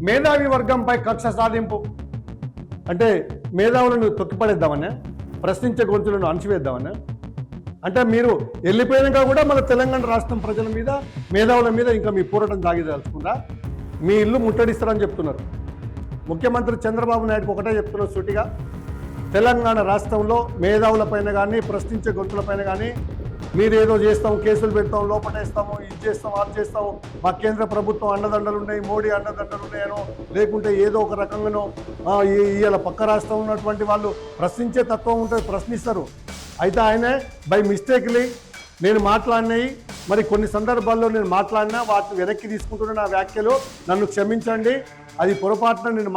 మేధావి వర్గంపై కక్ష సాధింపు అంటే మేధావులను తొక్కిపడేద్దామనే, ప్రశ్నించే గొంతులను అణచివేద్దామనే. అంటే మీరు వెళ్ళిపోయినాక కూడా మన తెలంగాణ రాష్ట్రం ప్రజల మీద, మేధావుల మీద ఇంకా మీ పోరాటం సాగిదలుచుకుందా? మీ ఇల్లు ముట్టడిస్తారని చెప్తున్నారు. ముఖ్యమంత్రి చంద్రబాబు నాయుడుకి ఒకటే చెప్తున్నారు సూటిగా, తెలంగాణ రాష్ట్రంలో మేధావులపైన కానీ, ప్రశ్నించే గొంతులపైన కానీ మీరు ఏదో చేస్తాం, కేసులు పెడతాం, లోపటేస్తాము, ఇది చేస్తాం, అది చేస్తాము, మా కేంద్ర ప్రభుత్వం అండదండలు ఉన్నాయి, మోడీ అండదండలు ఉన్నాయనో, లేకుంటే ఏదో ఒక రకంగానో ఇవాళ పక్క రాష్ట్రం ఉన్నటువంటి వాళ్ళు ప్రశ్నించే తత్వం ఉంటుంది, ప్రశ్నిస్తారు. అయితే ఆయనే బై మిస్టేక్లీ నేను మాట్లాడినవి, మరి కొన్ని సందర్భాల్లో నేను మాట్లాడినా వాటిని వెనక్కి తీసుకుంటున్న నా వ్యాఖ్యలు నన్ను క్షమించండి, అది పొరపాటున నేను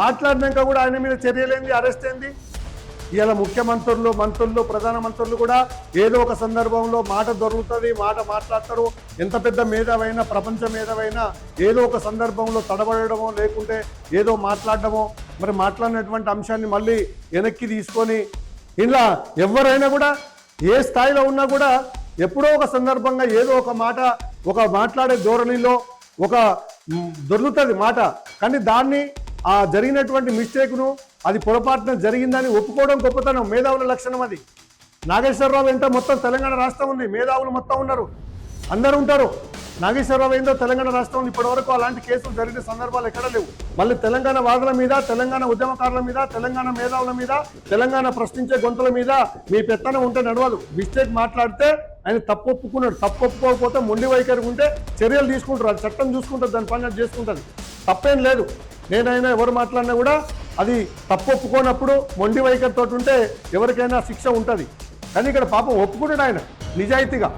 మాట్లాడినాక కూడా ఆయన మీద చర్యలేంది, అరెస్ట్ అయింది. ఇవాళ ముఖ్యమంత్రులు, మంత్రులు, ప్రధానమంత్రులు కూడా ఏదో ఒక సందర్భంలో మాట దొరుకుతుంది, మాట మాట్లాడతారు. ఎంత పెద్ద మేధావైనా, ప్రపంచ మేధావైనా ఏదో ఒక సందర్భంలో తడబడమో, లేకుంటే ఏదో మాట్లాడడమో, మరి మాట్లాడినటువంటి అంశాన్ని మళ్ళీ వెనక్కి తీసుకొని ఇలా ఎవరైనా కూడా ఏ స్థాయిలో ఉన్నా కూడా ఎప్పుడో ఒక సందర్భంగా ఏదో ఒక మాట, ఒక మాట్లాడే ధోరణిలో ఒక దొరుకుతుంది మాట. కానీ దాన్ని ఆ జరిగినటువంటి మిస్టేక్ను, అది పొరపాటున జరిగిందని ఒప్పుకోవడం గొప్పతనం, మేధావుల లక్షణం అది. నాగేశ్వరరావు ఏంటో మొత్తం తెలంగాణ రాష్ట్రం ఉంది, మేధావులు మొత్తం ఉన్నారు, అందరూ ఉంటారు. నాగేశ్వరరావు ఏందో తెలంగాణ రాష్ట్రంలో ఇప్పటివరకు అలాంటి కేసులు జరిగిన సందర్భాలు ఎక్కడ లేవు. మళ్ళీ తెలంగాణ వాదుల మీద, తెలంగాణ ఉద్యమకారుల మీద, తెలంగాణ మేధావుల మీద, తెలంగాణ ప్రశ్నించే గొంతుల మీద మీ పెత్తనం ఉంటే నడవదు. మిస్టేక్ మాట్లాడితే ఆయన తప్పు ఒప్పుకున్నాడు, తప్పు ఒప్పుకోకపోతే మొండి వైఖరి ఉంటే చర్యలు తీసుకుంటారు, అది చట్టం చూసుకుంటుంది, దాని పని అది చేసుకుంటుంది, తప్పేం లేదు. నేనైనా ఎవరు మాట్లాడినా కూడా అది తప్పు ఒప్పుకోనప్పుడు మొండి వైఖరితో ఉంటే ఎవరికైనా శిక్ష ఉంటుంది. కానీ ఇక్కడ పాపం ఒప్పుకున్నాడు ఆయన నిజాయితీగా.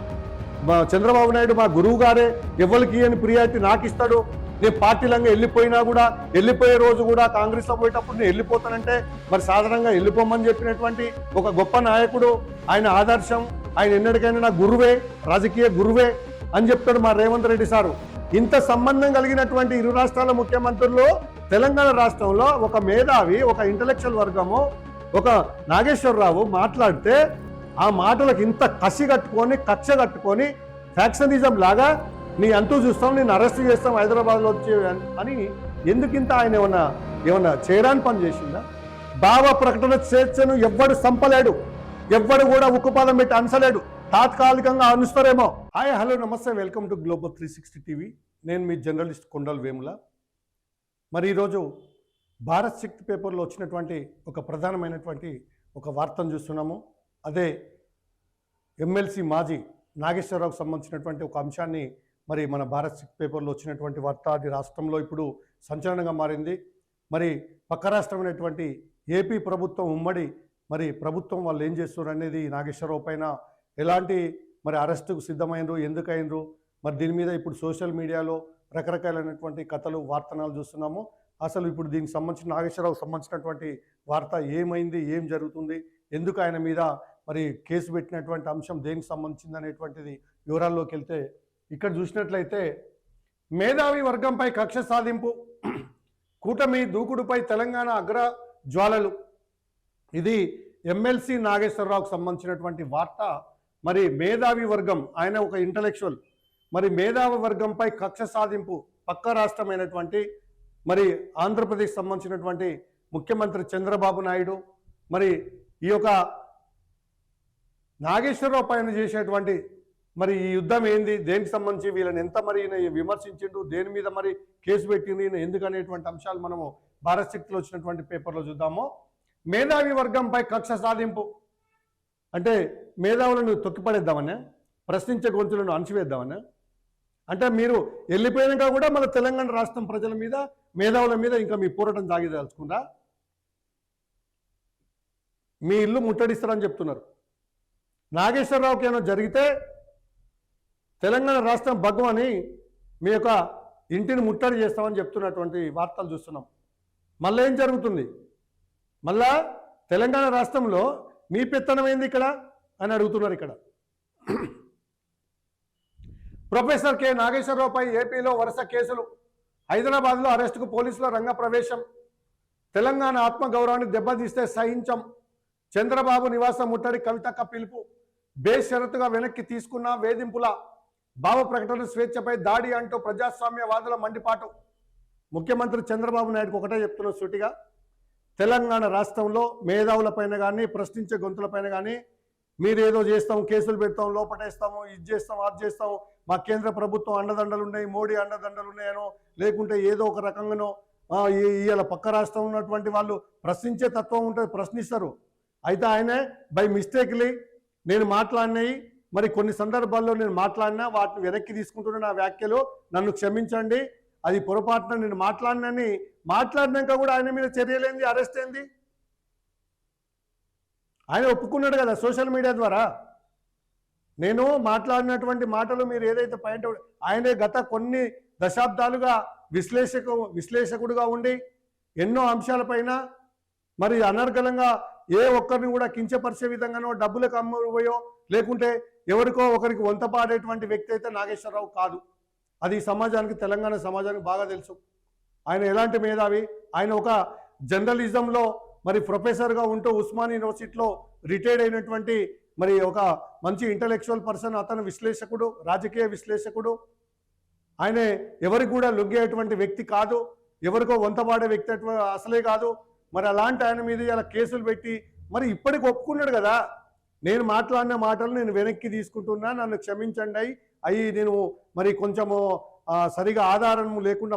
చంద్రబాబు నాయుడు మా గురువు గారే, ఎవరికి అని ప్రియారిటీ నాకు ఇస్తాడు, నేను పార్టీలంగా వెళ్ళిపోయినా కూడా, వెళ్ళిపోయే రోజు కూడా కాంగ్రెస్లో పోయేటప్పుడు నేను వెళ్ళిపోతానంటే మరి సాధారణంగా వెళ్ళిపోమని చెప్పినటువంటి ఒక గొప్ప నాయకుడు, ఆయన ఆదర్శం, ఆయన ఎన్నటికైనా నా గురువే, రాజకీయ గురువే అని చెప్తాడు మా రేవంత్ రెడ్డి సారు. ఇంత సంబంధం కలిగినటువంటి ఇరు రాష్ట్రాల ముఖ్యమంత్రులు తెలంగాణ రాష్ట్రంలో ఒక మేధావి, ఒక ఇంటలెక్చువల్ వర్గము, ఒక నాగేశ్వరరావు మాట్లాడితే ఆ మాటలకు ఇంత కసి కట్టుకొని, కక్ష కట్టుకొని, ఫ్యాక్షనిజం లాగా నీ అంటూ చూస్తాం, నేను అరెస్ట్ చేస్తాం హైదరాబాద్లో వచ్చి అని ఎందుకింత ఆయన ఏమన్నా చేయడానికి పని చేసిందా? భావ ప్రకటన స్వేచ్ఛను ఎవ్వడు సంపలేడు, ఎవ్వడు కూడా ఉక్కుపాదం పెట్టి అనసలేడు, తాత్కాలికంగా అనుస్తారేమో. హాయ్, హలో, నమస్తే, వెల్కమ్ టు గ్లోబల్ 360 టీవీ. నేను మీ జర్నలిస్ట్ కొండల వేముల. మరి ఈరోజు భారత్ శక్తి పేపర్లో వచ్చినటువంటి ఒక ప్రధానమైనటువంటి ఒక వార్తను చూస్తున్నాము. అదే ఎమ్మెల్సీ మాజీ నాగేశ్వరరావుకు సంబంధించినటువంటి ఒక అంశాన్ని మరి మన భారత్ శక్తి పేపర్లో వచ్చినటువంటి వార్త, అది రాష్ట్రంలో ఇప్పుడు సంచలనంగా మారింది. మరి పక్క రాష్ట్రమైనటువంటి ఏపీ ప్రభుత్వం, ఉమ్మడి మరి ప్రభుత్వం వాళ్ళు ఏం చేస్తున్నారు అనేది, నాగేశ్వరరావు పైన ఎలాంటి మరి అరెస్టుకు సిద్ధమైనరు, ఎందుకైనరు, మరి దీని మీద ఇప్పుడు సోషల్ మీడియాలో రకరకాలైనటువంటి కథలు, వార్తనాలు చూస్తున్నాము. అసలు ఇప్పుడు దీనికి సంబంధించిన నాగేశ్వరరావు సంబంధించినటువంటి వార్త ఏమైంది, ఏం జరుగుతుంది, ఎందుకు ఆయన మీద మరి కేసు పెట్టినటువంటి అంశం దేనికి సంబంధించింది అనేటువంటిది వివరాల్లోకి వెళ్తే, ఇక్కడ చూసినట్లయితే మేధావి వర్గంపై కక్ష సాధింపు, కూటమి దూకుడుపై తెలంగాణ అగ్ర జ్వాలలు. ఇది ఎమ్మెల్సీ నాగేశ్వరరావుకు సంబంధించినటువంటి వార్త. మరి మేధావి వర్గం, ఆయన ఒక ఇంటలెక్చువల్, మరి మేధావి వర్గంపై కక్ష సాధింపు, పక్క రాష్ట్రమైనటువంటి మరి ఆంధ్రప్రదేశ్ సంబంధించినటువంటి ముఖ్యమంత్రి చంద్రబాబు నాయుడు మరి ఈ యొక్క నాగేశ్వరరావు పైన చేసేటువంటి మరి ఈ యుద్ధం ఏంది, దేనికి సంబంధించి, వీళ్ళని ఎంత మరి విమర్శించిండు, దేని మీద మరి కేసు పెట్టింది, ఎందుకు అనేటువంటి అంశాలు మనము భారత్ శక్తిలో వచ్చినటువంటి పేపర్లో చూద్దాము. మేధావి వర్గంపై కక్ష సాధింపు అంటే మేధావులను తొక్కిపడేద్దామనే, ప్రశ్నించే గొంతులను అణచివేద్దామనే. అంటే మీరు వెళ్ళిపోయినాక కూడా మన తెలంగాణ రాష్ట్రం ప్రజల మీద, మేధావుల మీద ఇంకా మీ పోరాటం సాగిదలుచుకుందా? మీ ఇల్లు ముట్టడిస్తారని చెప్తున్నారు. నాగేశ్వరరావుకి ఏమైనా జరిగితే తెలంగాణ రాష్ట్రం భగవని మీ యొక్క ఇంటిని ముట్టడి చేస్తామని చెప్తున్నటువంటి వార్తలు చూస్తున్నాం. మళ్ళీ ఏం జరుగుతుంది? మళ్ళా తెలంగాణ రాష్ట్రంలో మీ పెత్తనం ఏంది ఇక్కడ అని అడుగుతున్నారు. ఇక్కడ ప్రొఫెసర్ కె నాగేశ్వరరావుపై ఏపీలో వరుస కేసులు, హైదరాబాద్లో అరెస్టుకు పోలీసుల రంగప్రవేశం, తెలంగాణ ఆత్మగౌరవాన్ని దెబ్బతీస్తే సహించం, చంద్రబాబు నివాసం ముట్టడి కవితక్క పిలుపు, బేషరతుగా వెనక్కి తీసుకున్న వేధింపుల, భావ ప్రకటన స్వేచ్ఛపై దాడి అంటూ ప్రజాస్వామ్యవాదుల మండిపాటు. ముఖ్యమంత్రి చంద్రబాబు నాయుడుకి ఒకటే చెప్తున్నా సూటిగా, తెలంగాణ రాష్ట్రంలో మేధావులపైన కానీ ప్రశ్నించే గొంతులపైన కానీ మీరు ఏదో చేస్తాం, కేసులు పెడతాం, లోపటేస్తాము, ఇది చేస్తాం, అది చేస్తాం, మా కేంద్ర ప్రభుత్వం అండదండలు ఉన్నాయి, మోడీ అండదండలు ఉన్నాయనో, లేకుంటే ఏదో ఒక రకంగానో ఇవాళ పక్క రాష్ట్రం ఉన్నటువంటి వాళ్ళు ప్రశ్నించే తత్వం ఉంటుంది, ప్రశ్నిస్తారు. అయితే ఆయనే బై మిస్టేక్లీ నేను మాట్లాడినాయి, మరి కొన్ని సందర్భాల్లో నేను మాట్లాడినా వాటిని వెనక్కి తీసుకుంటున్న నా వ్యాఖ్యలు నన్ను క్షమించండి, అది పొరపాటున నేను మాట్లాడినాక కూడా ఆయన మీద చర్యలేంది, అరెస్ట్ ఏంది? ఆయన ఒప్పుకున్నాడు కదా సోషల్ మీడియా ద్వారా. నేను మాట్లాడినటువంటి మాటలు మీరు ఏదైతే పాయింట్, ఆయనే గత కొన్ని దశాబ్దాలుగా విశ్లేషకుడుగా ఉండి ఎన్నో అంశాలపైన మరి అనర్గళంగా ఏ ఒక్కరిని కూడా కించపరిచే విధంగానో, డబ్బులకు అమ్ముపోయో, లేకుంటే ఎవరికో ఒకరికి వంతపాడేటువంటి వ్యక్తి అయితే నాగేశ్వరరావు కాదు. అది సమాజానికి, తెలంగాణ సమాజానికి బాగా తెలుసు. ఆయన ఎలాంటి మేధావి, ఆయన ఒక జర్నలిజంలో మరి ప్రొఫెసర్గా ఉంటూ ఉస్మాన్ యూనివర్సిటీలో రిటైర్డ్ అయినటువంటి మరి ఒక మంచి ఇంటలెక్చువల్ పర్సన్. అతను విశ్లేషకుడు, రాజకీయ విశ్లేషకుడు. ఆయన ఎవరికి కూడా లొంగేటువంటి వ్యక్తి కాదు, ఎవరికో వంతపాడే వ్యక్తి అసలే కాదు. మరి అలాంటి ఆయన మీద ఇలా కేసులు పెట్టి మరి ఇప్పటికి ఒప్పుకున్నాడు కదా, నేను మాట్లాడిన మాటలు నేను వెనక్కి తీసుకుంటున్నా, నన్ను క్షమించండి అయ్యి నేను మరి కొంచెము సరిగా ఆధారం లేకుండా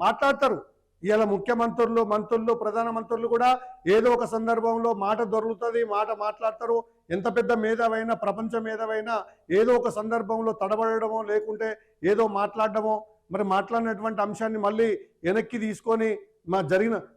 మాట్లాడతారు. ఇవాళ ముఖ్యమంత్రులు, మంత్రులు, ప్రధానమంత్రులు కూడా ఏదో ఒక సందర్భంలో మాట దొరుకుతుంది, మాట్లాడతారు. ఎంత పెద్ద మేధావైనా, ప్రపంచ మేధావైనా ఏదో ఒక సందర్భంలో తడబడమో, లేకుంటే ఏదో మాట్లాడడమో, మరి మాట్లాడినటువంటి అంశాన్ని మళ్ళీ వెనక్కి తీసుకొని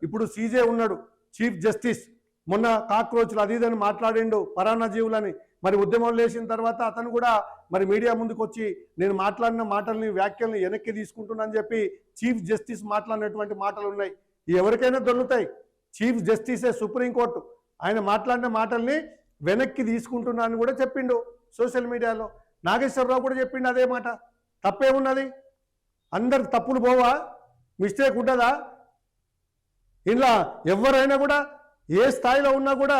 ఇప్పుడు సీజే ఉన్నాడు, చీఫ్ జస్టిస్, మొన్న కాక్రోచ్లు అది ఇదని మాట్లాడిండు, పరాన్న జీవులని. మరి ఉద్యమం లేచిన తర్వాత అతను కూడా మరి మీడియా ముందుకు వచ్చి నేను మాట్లాడిన మాటల్ని, వ్యాఖ్యల్ని వెనక్కి తీసుకుంటున్నానని చెప్పి చీఫ్ జస్టిస్ మాట్లాడినటువంటి మాటలు ఉన్నాయి. ఎవరికైనా దొరుకుతాయి. చీఫ్ జస్టిసే సుప్రీంకోర్టు, ఆయన మాట్లాడిన మాటల్ని వెనక్కి తీసుకుంటున్నానని కూడా చెప్పిండు సోషల్ మీడియాలో. నాగేశ్వరరావు కూడా చెప్పిండు అదే మాట. తప్పేమున్నది? అందరికి తప్పులు పోవా? మిస్టేక్ ఉంటుందా? ఇలా ఎవరైనా కూడా ఏ స్థాయిలో ఉన్నా కూడా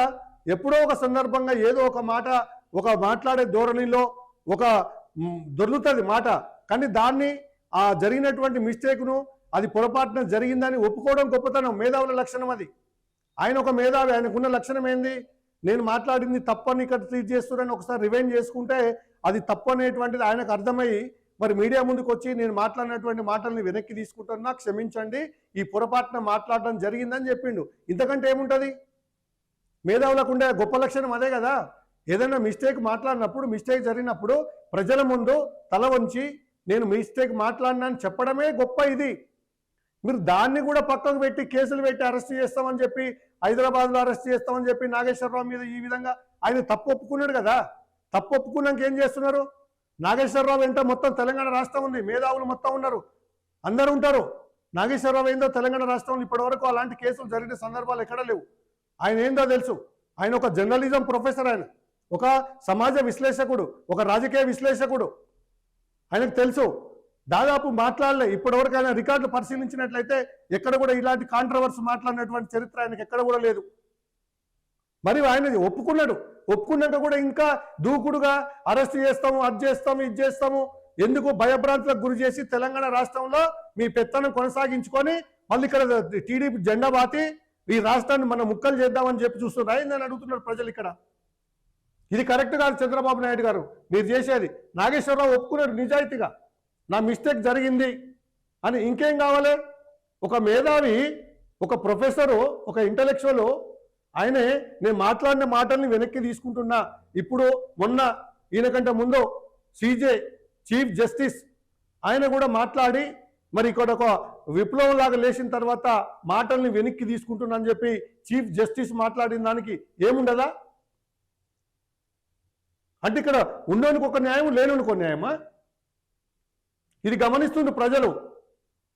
ఎప్పుడో ఒక సందర్భంగా ఏదో ఒక మాట, ఒక మాట్లాడే ధోరణిలో ఒక దొరుకుతుంది మాట. కానీ దాన్ని ఆ జరిగినటువంటి మిస్టేక్ను, అది పొరపాటున జరిగిందని ఒప్పుకోవడం గొప్పతనం, మేధావుల లక్షణం అది. ఆయన ఒక మేధావి, ఆయనకున్న లక్షణం ఏంది? నేను మాట్లాడింది తప్పని ఇక్కడ ట్రీట్ చేస్తున్నారని ఒకసారి రివైండ్ చేసుకుంటే అది తప్పు అనేటువంటిది ఆయనకు అర్థమయ్యి మరి మీడియా ముందుకు వచ్చి నేను మాట్లాడినటువంటి మాటల్ని వెనక్కి తీసుకుంటున్నా, క్షమించండి, ఈ పొరపాటున మాట్లాడడం జరిగిందని చెప్పిండు. ఇంతకంటే ఏముంటుంది? మేధావులకు ఉండే గొప్ప లక్షణం అదే కదా. ఏదైనా మిస్టేక్ మాట్లాడినప్పుడు, మిస్టేక్ జరిగినప్పుడు ప్రజల ముందు తల వంచి నేను మిస్టేక్ మాట్లాడినా అని చెప్పడమే గొప్ప. ఇది మీరు దాన్ని కూడా పక్కకు పెట్టి కేసులు పెట్టి అరెస్ట్ చేస్తామని చెప్పి, హైదరాబాద్లో అరెస్ట్ చేస్తామని చెప్పి నాగేశ్వరరావు మీద ఈ విధంగా ఆయన తప్పు ఒప్పుకున్నాడు కదా. తప్పు ఒప్పుకున్నాక ఏం చేస్తున్నారు? నాగేశ్వరరావు వెంట మొత్తం తెలంగాణ రాష్ట్రం ఉంది, మేధావులు మొత్తం ఉన్నారు, అందరూ ఉంటారు. నాగేశ్వరరావు ఏందో తెలంగాణ రాష్ట్రంలో ఇప్పటివరకు అలాంటి కేసులు జరిగిన సందర్భాలు ఎక్కడ లేవు. ఆయన ఏందో తెలుసు. ఆయన ఒక జర్నలిజం ప్రొఫెసర్, ఆయన ఒక సమాజ విశ్లేషకుడు, ఒక రాజకీయ విశ్లేషకుడు. ఆయనకు తెలుసు. దాదాపు మాట్లాడలే ఇప్పటివరకు. ఆయన రికార్డులు పరిశీలించినట్లయితే ఎక్కడ కూడా ఇలాంటి కాంట్రవర్సీ మాట్లాడినటువంటి చరిత్ర ఆయనకు ఎక్కడ కూడా లేదు. మరి ఆయన ఒప్పుకున్నాడు. ఒప్పుకున్నాక కూడా ఇంకా దూకుడుగా అరెస్ట్ చేస్తాము, అది చేస్తాము, ఇది చేస్తాము, ఎందుకు భయభ్రాంతులకు గురి చేసి తెలంగాణ రాష్ట్రంలో మీ పెత్తనం కొనసాగించుకొని మళ్ళీ ఇక్కడ టీడీపీ జెండా బాతి ఈ రాష్ట్రాన్ని మనం ముక్కలు చేద్దామని చెప్పి చూస్తున్నారు. అయిందని అడుగుతున్నారు ప్రజలు. ఇక్కడ ఇది కరెక్ట్ కాదు చంద్రబాబు నాయుడు గారు మీరు చేసేది. నాగేశ్వరరావు ఒప్పుకున్నాడు నిజాయితీగా, నా మిస్టేక్ జరిగింది అని. ఇంకేం కావాలి? ఒక మేధావి, ఒక ప్రొఫెసరు, ఒక ఇంటలెక్చువల్, ఆయనే నేను మాట్లాడిన మాటల్ని వెనక్కి తీసుకుంటున్నా. ఇప్పుడు మొన్న ఈయనకంటే ముందు సీజే చీఫ్ జస్టిస్ ఆయన కూడా మాట్లాడి మరి ఇక్కడ ఒక విప్లవం లాగా లేచిన తర్వాత మాటల్ని వెనక్కి తీసుకుంటున్నా అని చెప్పి చీఫ్ జస్టిస్ మాట్లాడిన దానికి ఏముండదా? అంటే ఇక్కడ ఉన్నోనికి ఒక న్యాయం, లేనునికి ఒక న్యాయమా? ఇది గమనిస్తుంది ప్రజలు.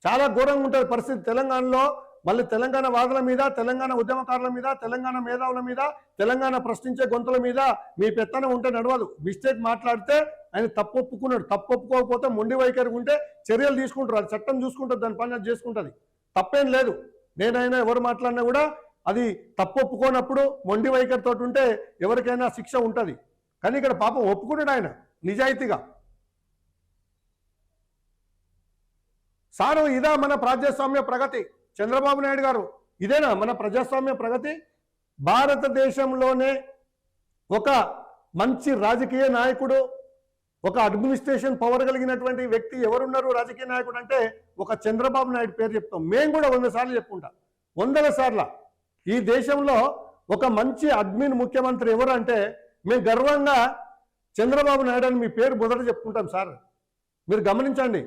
చాలా ఘోరంగా ఉంటుంది పరిస్థితి తెలంగాణలో. మళ్ళీ తెలంగాణ వాదుల మీద, తెలంగాణ ఉద్యమకారుల మీద, తెలంగాణ మేధావుల మీద, తెలంగాణ ప్రశ్నించే గొంతుల మీద మీ పెత్తనం ఉంటే నడవదు. మిస్టేక్ మాట్లాడితే ఆయన తప్పు ఒప్పుకున్నాడు. తప్పు ఒప్పుకోకపోతే మొండి వైఖరి ఉంటే చర్యలు తీసుకుంటారు. అది చట్టం చూసుకుంటుంది, దాని పని అది చేసుకుంటుంది. తప్పేం లేదు. నేనైనా ఎవరు మాట్లాడినా కూడా అది తప్పు ఒప్పుకోనప్పుడు మొండి వైఖరితో ఉంటే ఎవరికైనా శిక్ష ఉంటుంది. కానీ ఇక్కడ పాపం ఒప్పుకున్నాడు ఆయన నిజాయితీగా. సారు ఇదా మన ప్రజాస్వామ్య ప్రగతి? చంద్రబాబు నాయుడు గారు ఇదేనా మన ప్రజాస్వామ్య ప్రగతి? భారతదేశంలోనే ఒక మంచి రాజకీయ నాయకుడు, ఒక అడ్మినిస్ట్రేషన్ పవర్ కలిగినటువంటి వ్యక్తి ఎవరున్నారు రాజకీయ నాయకుడు అంటే ఒక చంద్రబాబు నాయుడు పేరు చెప్తాం. మేము కూడా 100 సార్లు చెప్పుకుంటాం, 100 సార్లు. ఈ దేశంలో ఒక మంచి అడ్మిన్ ముఖ్యమంత్రి ఎవరు అంటే మేము గర్వంగా చంద్రబాబు నాయుడు అని మీ పేరు మొదట చెప్పుకుంటాం సార్. మీరు గమనించండి,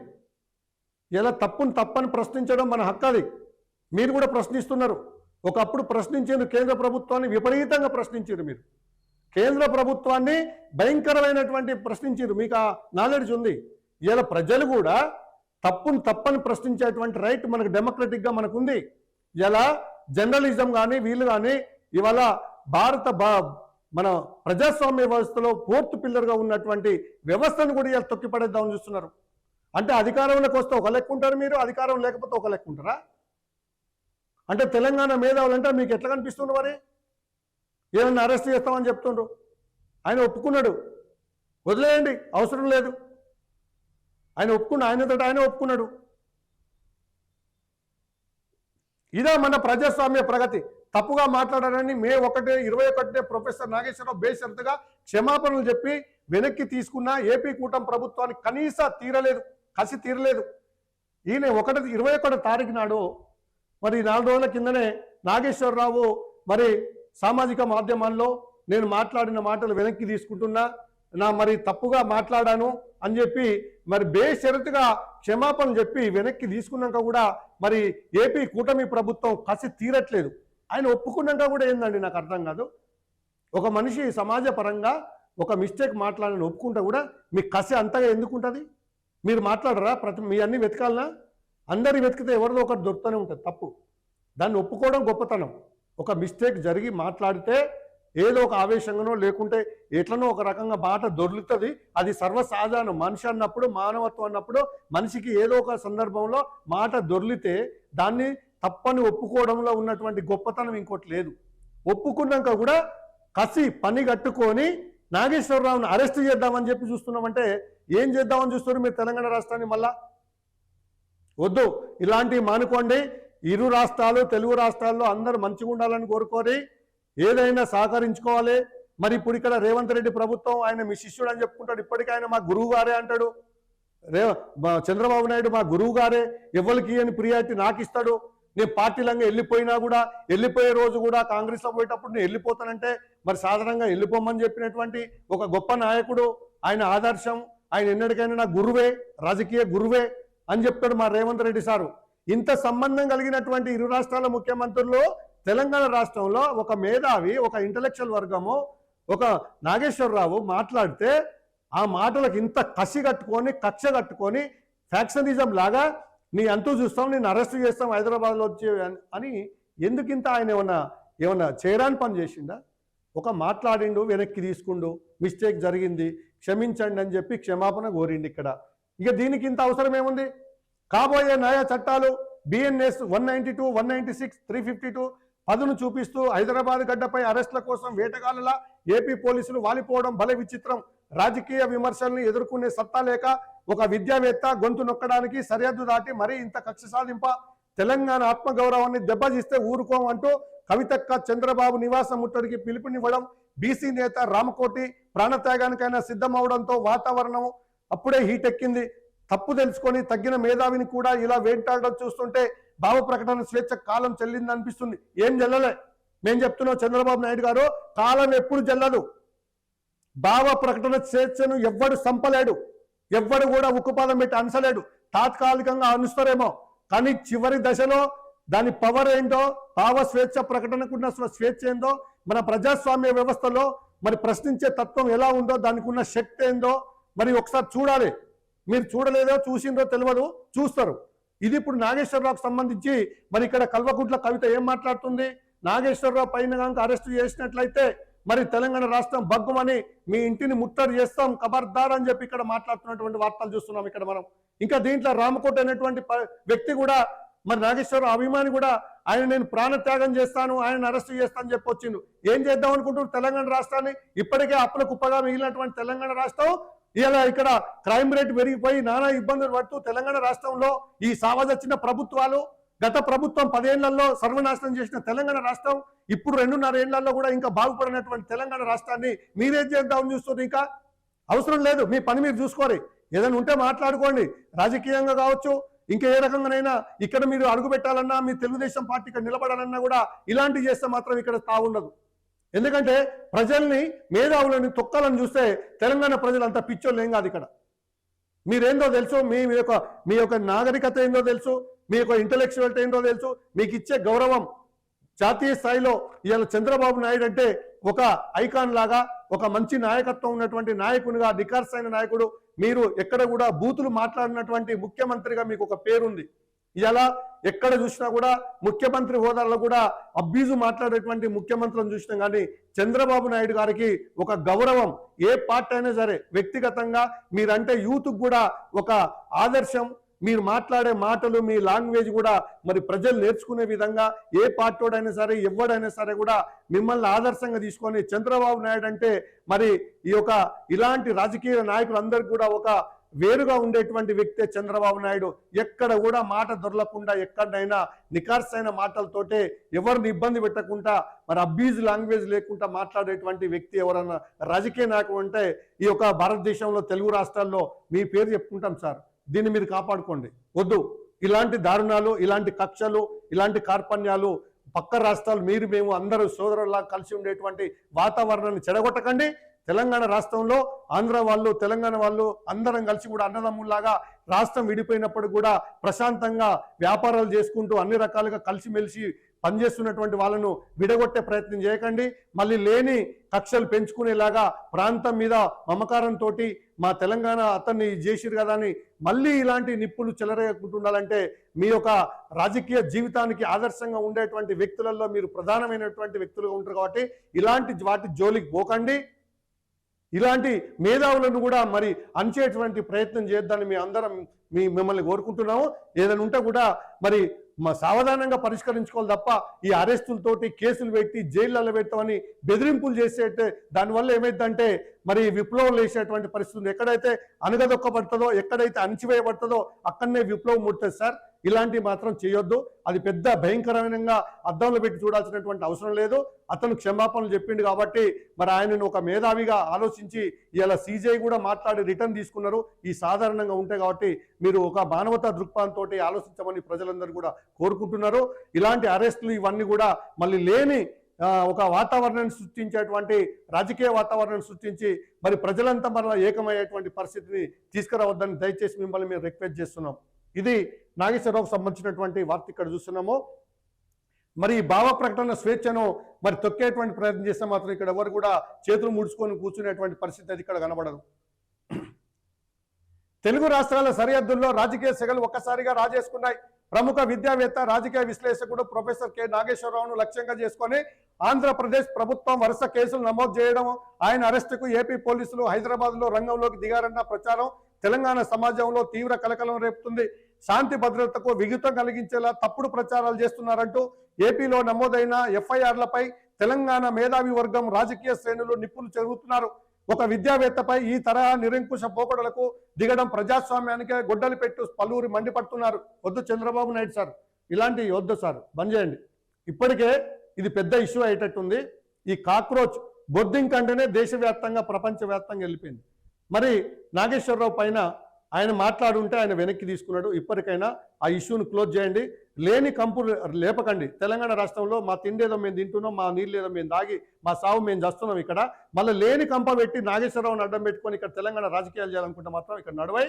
ఇలా తప్పని ప్రశ్నించడం మన హక్కు. అది మీరు కూడా ప్రశ్నిస్తున్నారు. ఒకప్పుడు ప్రశ్నించారు, కేంద్ర ప్రభుత్వాన్ని విపరీతంగా ప్రశ్నించారు. మీరు కేంద్ర ప్రభుత్వాన్ని భయంకరమైనటువంటి ప్రశ్నించారు, మీకు ఆ నాలెడ్జ్ ఉంది. ఇలా ప్రజలు కూడా తప్పని ప్రశ్నించేటువంటి రైట్ మనకు డెమోక్రటిక్గా మనకుంది. ఇలా జర్నలిజం కానీ వీళ్ళు కానీ ఇవాళ మన ప్రజాస్వామ్య వ్యవస్థలో 4th పిల్లర్గా ఉన్నటువంటి వ్యవస్థను కూడా ఇలా తొక్కిపడేద్దామని చూస్తున్నారు. అంటే అధికారంలోకి వస్తే ఒక లెక్క ఉంటారు మీరు, అధికారం లేకపోతే ఒక లెక్క ఉంటారా? అంటే తెలంగాణ మేధావులంటే మీకు ఎట్లా కనిపిస్తుంది? మరి ఏమన్నా అరెస్ట్ చేస్తామని చెప్తుండ్రు. ఆయన ఒప్పుకున్నాడు, వదిలేయండి, అవసరం లేదు. ఆయన ఒప్పుకున్నాడు. ఇదా మన ప్రజాస్వామ్య ప్రగతి? తప్పుగా మాట్లాడారని మే 21 ప్రొఫెసర్ నాగేశ్వరరావు బేషరతుగా క్షమాపణలు చెప్పి వెనక్కి తీసుకున్న ఏపీ కూటమి ప్రభుత్వానికి కసి తీరలేదు. ఈయన 21 తారీఖు నాడు మరి 4 రోజుల కిందనే నాగేశ్వరరావు మరి సామాజిక మాధ్యమాల్లో నేను మాట్లాడిన మాటలు వెనక్కి తీసుకుంటున్నా, మరి తప్పుగా మాట్లాడాను అని చెప్పి మరి బేషరతుగా క్షమాపణ చెప్పి వెనక్కి తీసుకున్నాక కూడా మరి ఏపీ కూటమి ప్రభుత్వం కసి తీరట్లేదు. ఆయన ఒప్పుకున్నాక కూడా ఏందండి నాకు అర్థం కాదు. ఒక మనిషి సమాజ పరంగా ఒక మిస్టేక్ మాట్లాడని ఒప్పుకుంటా కూడా మీ కసి అంతగా ఎందుకుంటుంది? మీరు మాట్లాడరా? మీ అన్ని వెతకాలనా? అందరి వెతికితే ఎవరిదో ఒకటి దొరుకుతూనే ఉంటుంది తప్పు. దాన్ని ఒప్పుకోవడం గొప్పతనం. ఒక మిస్టేక్ జరిగి మాట్లాడితే ఏదో ఒక ఆవేశంగానో లేకుంటే ఎట్లనో ఒక రకంగా మాట దొరుకుతుంది. అది సర్వసాధారణం. మనిషి అన్నప్పుడు, మానవత్వం అన్నప్పుడు మనిషికి ఏదో ఒక సందర్భంలో మాట దొర్లితే దాన్ని తప్పని ఒప్పుకోవడంలో ఉన్నటువంటి గొప్పతనం ఇంకోటి లేదు. ఒప్పుకున్నాక కూడా కసి పని కట్టుకొని నాగేశ్వరరావుని అరెస్ట్ చేద్దామని చెప్పి చూస్తున్నామంటే ఏం చేద్దామని చూస్తున్నారు మీరు తెలంగాణ రాష్ట్రాన్ని? మళ్ళా వద్దు, ఇలాంటివి మానుకోండి. ఇరు రాష్ట్రాలు, తెలుగు రాష్ట్రాల్లో అందరూ మంచిగా ఉండాలని కోరుకోరి ఏదైనా సహకరించుకోవాలి. మరి ఇప్పుడు ఇక్కడ రేవంత్ రెడ్డి ప్రభుత్వం ఆయన మీ శిష్యుడు అని చెప్పుకుంటాడు. ఇప్పటికీ ఆయన మా గురువు గారే అంటాడు. చంద్రబాబు నాయుడు మా గురువు గారే, ఎవరికి అని ప్రియారిటీ నాకు ఇస్తాడు. నేను పార్టీలంగా వెళ్ళిపోయినా కూడా, వెళ్ళిపోయే రోజు కూడా కాంగ్రెస్లో పోయేటప్పుడు నేను వెళ్ళిపోతానంటే మరి సాధారణంగా వెళ్ళిపోమని చెప్పినటువంటి ఒక గొప్ప నాయకుడు, ఆయన ఆదర్శం, ఆయన ఎన్నటికైనా నా గురువే, రాజకీయ గురువే అని చెప్తాడు మా రేవంత్ రెడ్డి సారు. ఇంత సంబంధం కలిగినటువంటి ఇరు రాష్ట్రాల ముఖ్యమంత్రులు తెలంగాణ రాష్ట్రంలో ఒక మేధావి, ఒక ఇంటలెక్చువల్ వర్గము, ఒక నాగేశ్వరరావు మాట్లాడితే ఆ మాటలకు ఇంత కసి కట్టుకొని, కక్ష కట్టుకొని, ఫ్యాక్షనిజం లాగా నీ అంతూ చూస్తాం, నేను అరెస్ట్ చేస్తాం హైదరాబాద్లో వచ్చి అని ఎందుకింత ఆయన ఏమన్నా చేయరాని పని చేసిండా? ఒక మాట్లాడిండు, వెనక్కి తీసుకుండు, మిస్టేక్ జరిగింది, క్షమించండి అని చెప్పి క్షమాపణ కోరిండు. ఇక్కడ ఇక దీనికి ఇంత అవసరం ఏముంది? కాబోయే న్యాయ చట్టాలు BNS 192, 196, 352 పదును చూపిస్తూ హైదరాబాద్ గడ్డపై అరెస్టుల కోసం వేటగాళ్ళలా ఏపీ పోలీసులు వాలిపోవడం భలే విచిత్రం. రాజకీయ విమర్శల్ని ఎదుర్కొనే సత్తా లేక ఒక విద్యావేత్త గొంతు నొక్కడానికి సరిహద్దు దాటి మరీ ఇంత కక్ష సాధింప. తెలంగాణ ఆత్మగౌరవాన్ని దెబ్బతీస్తే ఊరుకోమంటూ కవితక్క చంద్రబాబు నివాస ముట్టడికి పిలుపునివ్వడం, బీసీ నేత రామకోటి ప్రాణత్యాగానికైనా సిద్ధమవడంతో వాతావరణం అప్పుడే హీట్ ఎక్కింది. తప్పు తెలుసుకొని తగ్గిన మేధావిని కూడా ఇలా వేటాడడం చూస్తుంటే భావ ప్రకటన స్వేచ్ఛ కాలం చెల్లింది అనిపిస్తుంది. ఏం చెల్లలే. మేము చెప్తున్నాం చంద్రబాబు నాయుడు గారు, కాలం ఎప్పుడు చెల్లదు. భావ ప్రకటన స్వేచ్ఛను ఎవ్వడు సంపలేడు, ఎవ్వడు కూడా ఉక్కుపాదం పెట్టి అనసలేడు. తాత్కాలికంగా అనుస్తారేమో, కానీ చివరి దశలో దాని పవర్ ఏంటో, భావ స్వేచ్ఛ ప్రకటనకున్న స్వేచ్ఛ ఏందో, మన ప్రజాస్వామ్య వ్యవస్థలో మరి ప్రశ్నించే తత్వం ఎలా ఉందో, దానికి ఉన్న శక్తి ఏందో మరి ఒకసారి చూడాలి. మీరు చూడలేదో, చూసిందో తెలియదు, చూస్తారు. ఇది ఇప్పుడు నాగేశ్వరరావుకు సంబంధించి మరి ఇక్కడ కల్వకుంట్ల కవిత ఏం మాట్లాడుతుంది? నాగేశ్వరరావు పైన కనుక అరెస్టు చేసినట్లయితే మరి తెలంగాణ రాష్ట్రం బగ్గుమని మీ ఇంటిని ముట్టడి చేస్తాం, ఖబర్దార్ అని చెప్పి ఇక్కడ మాట్లాడుతున్నటువంటి వార్తలు చూస్తున్నాం ఇక్కడ మనం. ఇంకా దీంట్లో రామకోట అనేటువంటి వ్యక్తి కూడా మరి నాగేశ్వరరావు అభిమాని కూడా ఆయన నేను ప్రాణత్యాగం చేస్తాను, ఆయన అరెస్ట్ చేస్తాను చెప్పి వచ్చిండు. ఏం చేద్దాం అనుకుంటున్నారు తెలంగాణ రాష్ట్రాన్ని? ఇప్పటికే అప్పుల కుప్పగా మిగిలినటువంటి తెలంగాణ రాష్ట్రం ఇలా ఇక్కడ క్రైమ్ రేట్ పెరిగిపోయి నానా ఇబ్బందులు పడుతూ తెలంగాణ రాష్ట్రంలో ఈ సావదచ్చిన ప్రభుత్వాలు, గత ప్రభుత్వం 10 ఏళ్లలో సర్వనాశనం చేసిన తెలంగాణ రాష్ట్రం ఇప్పుడు 2.5 ఏళ్లలో కూడా ఇంకా బాగుపడినటువంటి తెలంగాణ రాష్ట్రాన్ని మీరేం చేద్దామని చూస్తున్నారు? ఇంకా అవసరం లేదు, మీ పని మీరు చూసుకోరు. ఏదైనా ఉంటే మాట్లాడుకోండి, రాజకీయంగా కావచ్చు, ఇంకా ఏ రకంగానైనా. ఇక్కడ మీరు అడుగు పెట్టాలన్నా, మీ తెలుగుదేశం పార్టీ ఇక్కడ నిలబడాలన్నా కూడా ఇలాంటివి చేస్తే మాత్రం ఇక్కడ తావుండదు. ఎందుకంటే ప్రజల్ని, మేధావులని తొక్కాలని చూస్తే తెలంగాణ ప్రజలు అంతా పిచ్చోళ్ళు ఏం కాదు. ఇక్కడ మీరేందో తెలుసు, మీ యొక్క నాగరికత ఏందో తెలుసు, మీ యొక్క ఇంటలెక్చువల్టీ ఏందో తెలుసు, మీకు ఇచ్చే గౌరవం జాతీయ స్థాయిలో. ఇవాళ చంద్రబాబు నాయుడు అంటే ఒక ఐకాన్ లాగా, ఒక మంచి నాయకత్వం ఉన్నటువంటి నాయకునిగా, నిఖార్సైన నాయకుడు. మీరు ఎక్కడ కూడా బూతులు మాట్లాడినటువంటి ముఖ్యమంత్రిగా మీకు ఒక పేరుంది. ఇలా ఎక్కడ చూసినా కూడా ముఖ్యమంత్రి హోదాలో కూడా అబ్యూజు మాట్లాడేటువంటి ముఖ్యమంత్రులను చూసినాం. కానీ చంద్రబాబు నాయుడు గారికి ఒక గౌరవం, ఏ పార్టీ అయినా సరే వ్యక్తిగతంగా మీరంటే యూత్ కూడా ఒక ఆదర్శం. మీరు మాట్లాడే మాటలు, మీ లాంగ్వేజ్ కూడా మరి ప్రజలు నేర్చుకునే విధంగా ఏ పార్టీడైనా సరే, ఎవడైనా సరే కూడా మిమ్మల్ని ఆదర్శంగా తీసుకొని, చంద్రబాబు నాయుడు అంటే మరి ఇలాంటి రాజకీయ నాయకులందరికీ కూడా ఒక వేరుగా ఉండేటువంటి వ్యక్తే చంద్రబాబు నాయుడు. ఎక్కడ కూడా మాట దొరలకుండా, ఎక్కడైనా నిఖార్సైన మాటలతోటే ఎవరిని ఇబ్బంది పెట్టకుండా, మరి అబ్యూజ్ లాంగ్వేజ్ లేకుండా మాట్లాడేటువంటి వ్యక్తి ఎవరన్నా రాజకీయ నాయకుడు అంటే ఈ భారతదేశంలో తెలుగు రాష్ట్రాల్లో మీ పేరు చెప్పుకుంటాం సార్. దీన్ని మీరు కాపాడుకోండి. వద్దు ఇలాంటి దారుణాలు, ఇలాంటి కక్షలు, ఇలాంటి కార్పణ్యాలు. పక్క రాష్ట్రాలు మేము అందరూ సోదరులా కలిసి ఉండేటువంటి వాతావరణాన్ని చెడగొట్టకండి. తెలంగాణ రాష్ట్రంలో ఆంధ్ర వాళ్ళు, తెలంగాణ వాళ్ళు అందరం కలిసి కూడా అన్నదమ్ముల్లాగా రాష్ట్రం విడిపోయినప్పుడు కూడా ప్రశాంతంగా వ్యాపారాలు చేసుకుంటూ అన్ని రకాలుగా కలిసిమెలిసి పనిచేస్తున్నటువంటి వాళ్ళను విడగొట్టే ప్రయత్నం చేయకండి. మళ్ళీ లేని కక్షలు పెంచుకునేలాగా ప్రాంతం మీద మమకారంతో మా తెలంగాణ అతన్ని చేసిరు కదా అని మళ్ళీ ఇలాంటి నిప్పులు చెలరేయకుంటుండాలంటే మీ రాజకీయ జీవితానికి ఆదర్శంగా ఉండేటువంటి వ్యక్తులలో మీరు ప్రధానమైనటువంటి వ్యక్తులుగా ఉంటారు. కాబట్టి ఇలాంటి వాటి జోలికి పోకండి. ఇలాంటి మేధావులను కూడా మరి అంచేటువంటి ప్రయత్నం చేద్దామని మిమ్మల్ని కోరుకుంటున్నాము. ఏదైనా ఉంటే కూడా మరి సావధానంగా పరిష్కరించుకోవాలి తప్ప ఈ అరెస్టులతోటి, కేసులు పెట్టి జైళ్ళలో పెట్టమని బెదిరింపులు చేసేటే దానివల్ల ఏమైందంటే మరి విప్లవం లేచేటువంటి పరిస్థితులు. ఎక్కడైతే అణగదొక్కబడుతుందో, ఎక్కడైతే అణచివేయబడుతుందో అక్కడనే విప్లవం ముడుతుంది సార్. ఇలాంటివి మాత్రం చేయొద్దు. అది పెద్ద భయంకరమైన అద్దంలో పెట్టి చూడాల్సినటువంటి అవసరం లేదు. అతను క్షమాపణలు చెప్పిండు కాబట్టి మరి ఆయనను ఒక మేధావిగా ఆలోచించి ఇలా సీజే కూడా మాట్లాడి రిటర్న్ తీసుకున్నారు. ఈ సాధారణంగా ఉంటాయి కాబట్టి మీరు ఒక మానవతా దృక్పథంతో ఆలోచించమని ప్రజలందరూ కూడా కోరుకుంటున్నారు. ఇలాంటి అరెస్టులు ఇవన్నీ కూడా మళ్ళీ లేని ఒక వాతావరణాన్ని సృష్టించేటువంటి రాజకీయ వాతావరణాన్ని సృష్టించి మరి ప్రజలంతా మరలా ఏకమయ్యేటువంటి పరిస్థితిని తీసుకురావద్దని దయచేసి మిమ్మల్ని మేము రిక్వెస్ట్ చేస్తున్నాం. ఇది నాగేశ్వరరావుకు సంబంధించినటువంటి వార్త ఇక్కడ చూస్తున్నాము. మరి భావ ప్రకటన స్వేచ్ఛను మరి తొక్కేటువంటి ప్రయత్నం చేస్తే మాత్రం ఇక్కడ ఎవరు కూడా చేతులు ముడుచుకొని కూర్చునేటువంటి పరిస్థితి అది ఇక్కడ కనబడదు. తెలుగు రాష్ట్రాల సరిహద్దుల్లో రాజకీయ సెగలు ఒక్కసారిగా రాజేసుకున్నాయి. ప్రముఖ విద్యావేత్త, రాజకీయ విశ్లేషకుడు ప్రొఫెసర్ కె నాగేశ్వరరావును లక్ష్యంగా చేసుకొని ఆంధ్రప్రదేశ్ ప్రభుత్వం వరుస కేసులు నమోదు చేయడం, ఆయన అరెస్టుకు ఏపీ పోలీసులు హైదరాబాద్లో రంగంలోకి దిగారన్న ప్రచారం తెలంగాణ సమాజంలో తీవ్ర కలకలం రేపుతుంది. శాంతి భద్రతకు విఘాతం కలిగించేలా తప్పుడు ప్రచారాలు చేస్తున్నారంటూ ఏపీలో నమోదైన ఎఫ్ఐఆర్లపై తెలంగాణ మేధావి వర్గం, రాజకీయ శ్రేణులు నిప్పులు చెరుగుతున్నారు. ఒక విద్యావేత్తపై ఈ తరహా నిరంకుశ పోకడలకు దిగడం ప్రజాస్వామ్యానికే గొడ్డలి పెట్టు పలువురు మండిపడుతున్నారు. వద్దు చంద్రబాబు నాయుడు సార్, ఇలాంటి వద్దు సార్, బంద్ చేయండి. ఇప్పటికే ఇది పెద్ద ఇష్యూ అయ్యేటట్టుంది. ఈ కాక్రోచ్ బొద్దింక్ అంటేనే దేశవ్యాప్తంగా, ప్రపంచవ్యాప్తంగా వెళ్ళిపోయింది. మరి నాగేశ్వరరావు పైన ఆయన మాట్లాడుంటే ఆయన వెనక్కి తీసుకున్నాడు. ఇప్పటికైనా ఆ ఇష్యూను క్లోజ్ చేయండి. లేని కంపులు లేపకండి. తెలంగాణ రాష్ట్రంలో మా తిండేదో మేము తింటున్నాం, మా నీళ్ళేదో మేము దాగి, మా సాగు మేము చేస్తున్నాం. ఇక్కడ మళ్ళీ లేని కంప పెట్టి నాగేశ్వరరావుని అడ్డం పెట్టుకొని ఇక్కడ తెలంగాణ రాజకీయాలు చేయాలనుకుంటే మాత్రం ఇక్కడ నడవై.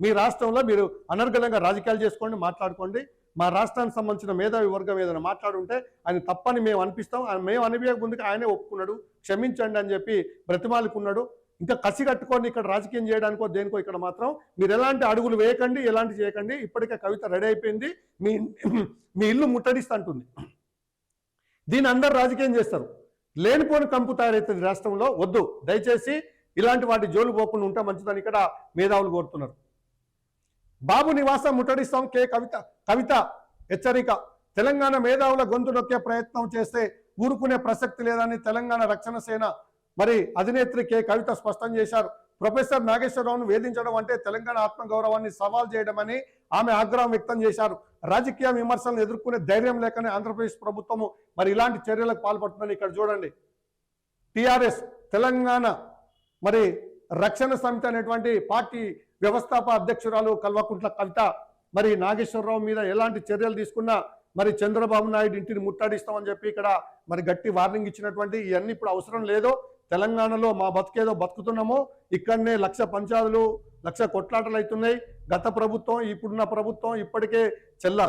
మీ రాష్ట్రంలో మీరు అనర్గళంగా రాజకీయాలు చేసుకోండి, మాట్లాడుకోండి. మా రాష్ట్రానికి సంబంధించిన మేధావి వర్గం ఏదైనా మాట్లాడుంటే ఆయన తప్పని మేము అనిపిస్తాం. మేము అనిపించక ముందుకు ఆయనే ఒప్పుకున్నాడు, క్షమించండి అని చెప్పి బ్రతిమాలుకున్నాడు. ఇంకా కసి కట్టుకొని ఇక్కడ రాజకీయం చేయడానికో దేనికో ఇక్కడ మాత్రం మీరు ఎలాంటి అడుగులు వేయకండి, ఎలాంటి చేయకండి. ఇప్పటికే కవిత రెడీ అయిపోయింది, మీ ఇల్లు ముట్టడిస్తుంటుంది. దీన్ని అందరు రాజకీయం చేస్తారు. లేనిపోని కంపు తయారవుతుంది రాష్ట్రంలో. వద్దు, దయచేసి ఇలాంటి వాటి జోలు పోకుండా ఉంటే మంచిదని ఇక్కడ మేధావులు కోరుతున్నారు. బాబు నివాసం ముట్టడిస్తాం కే కవిత హెచ్చరిక. తెలంగాణ మేధావుల గొంతు నొక్కే ప్రయత్నం చేస్తే ఊరుకునే ప్రసక్తి లేదని తెలంగాణ రక్షణ సేన మరి అధినేత్రి కే కవిత స్పష్టం చేశారు. ప్రొఫెసర్ నాగేశ్వరరావును వేధించడం అంటే తెలంగాణ ఆత్మగౌరవాన్ని సవాల్ చేయడమని ఆమె ఆగ్రహం వ్యక్తం చేశారు. రాజకీయ విమర్శలను ఎదుర్కొనే ధైర్యం లేకనే ఆంధ్రప్రదేశ్ ప్రభుత్వము మరి ఇలాంటి చర్యలకు పాల్పడుతుందని ఇక్కడ చూడండి. టిఆర్ఎస్ తెలంగాణ మరి రక్షణ సమితి అనేటువంటి పార్టీ వ్యవస్థాపక అధ్యక్షురాలు కల్వకుంట్ల కవిత మరి నాగేశ్వరరావు మీద ఎలాంటి చర్యలు తీసుకున్నా మరి చంద్రబాబు నాయుడు ఇంటిని ముట్టడిస్తామని చెప్పి ఇక్కడ మరి గట్టి వార్నింగ్ ఇచ్చినటువంటి ఇవన్నీ ఇప్పుడు అవసరం లేదో, తెలంగాణలో మా బతుకేదో బతుకుతున్నామో, ఇక్కడనే లక్ష పంచాయతీలు లక్ష కొట్లాటలు అవుతున్నాయి. గత ప్రభుత్వం ఇప్పుడున్న ప్రభుత్వం ఇప్పటికే చెల్లా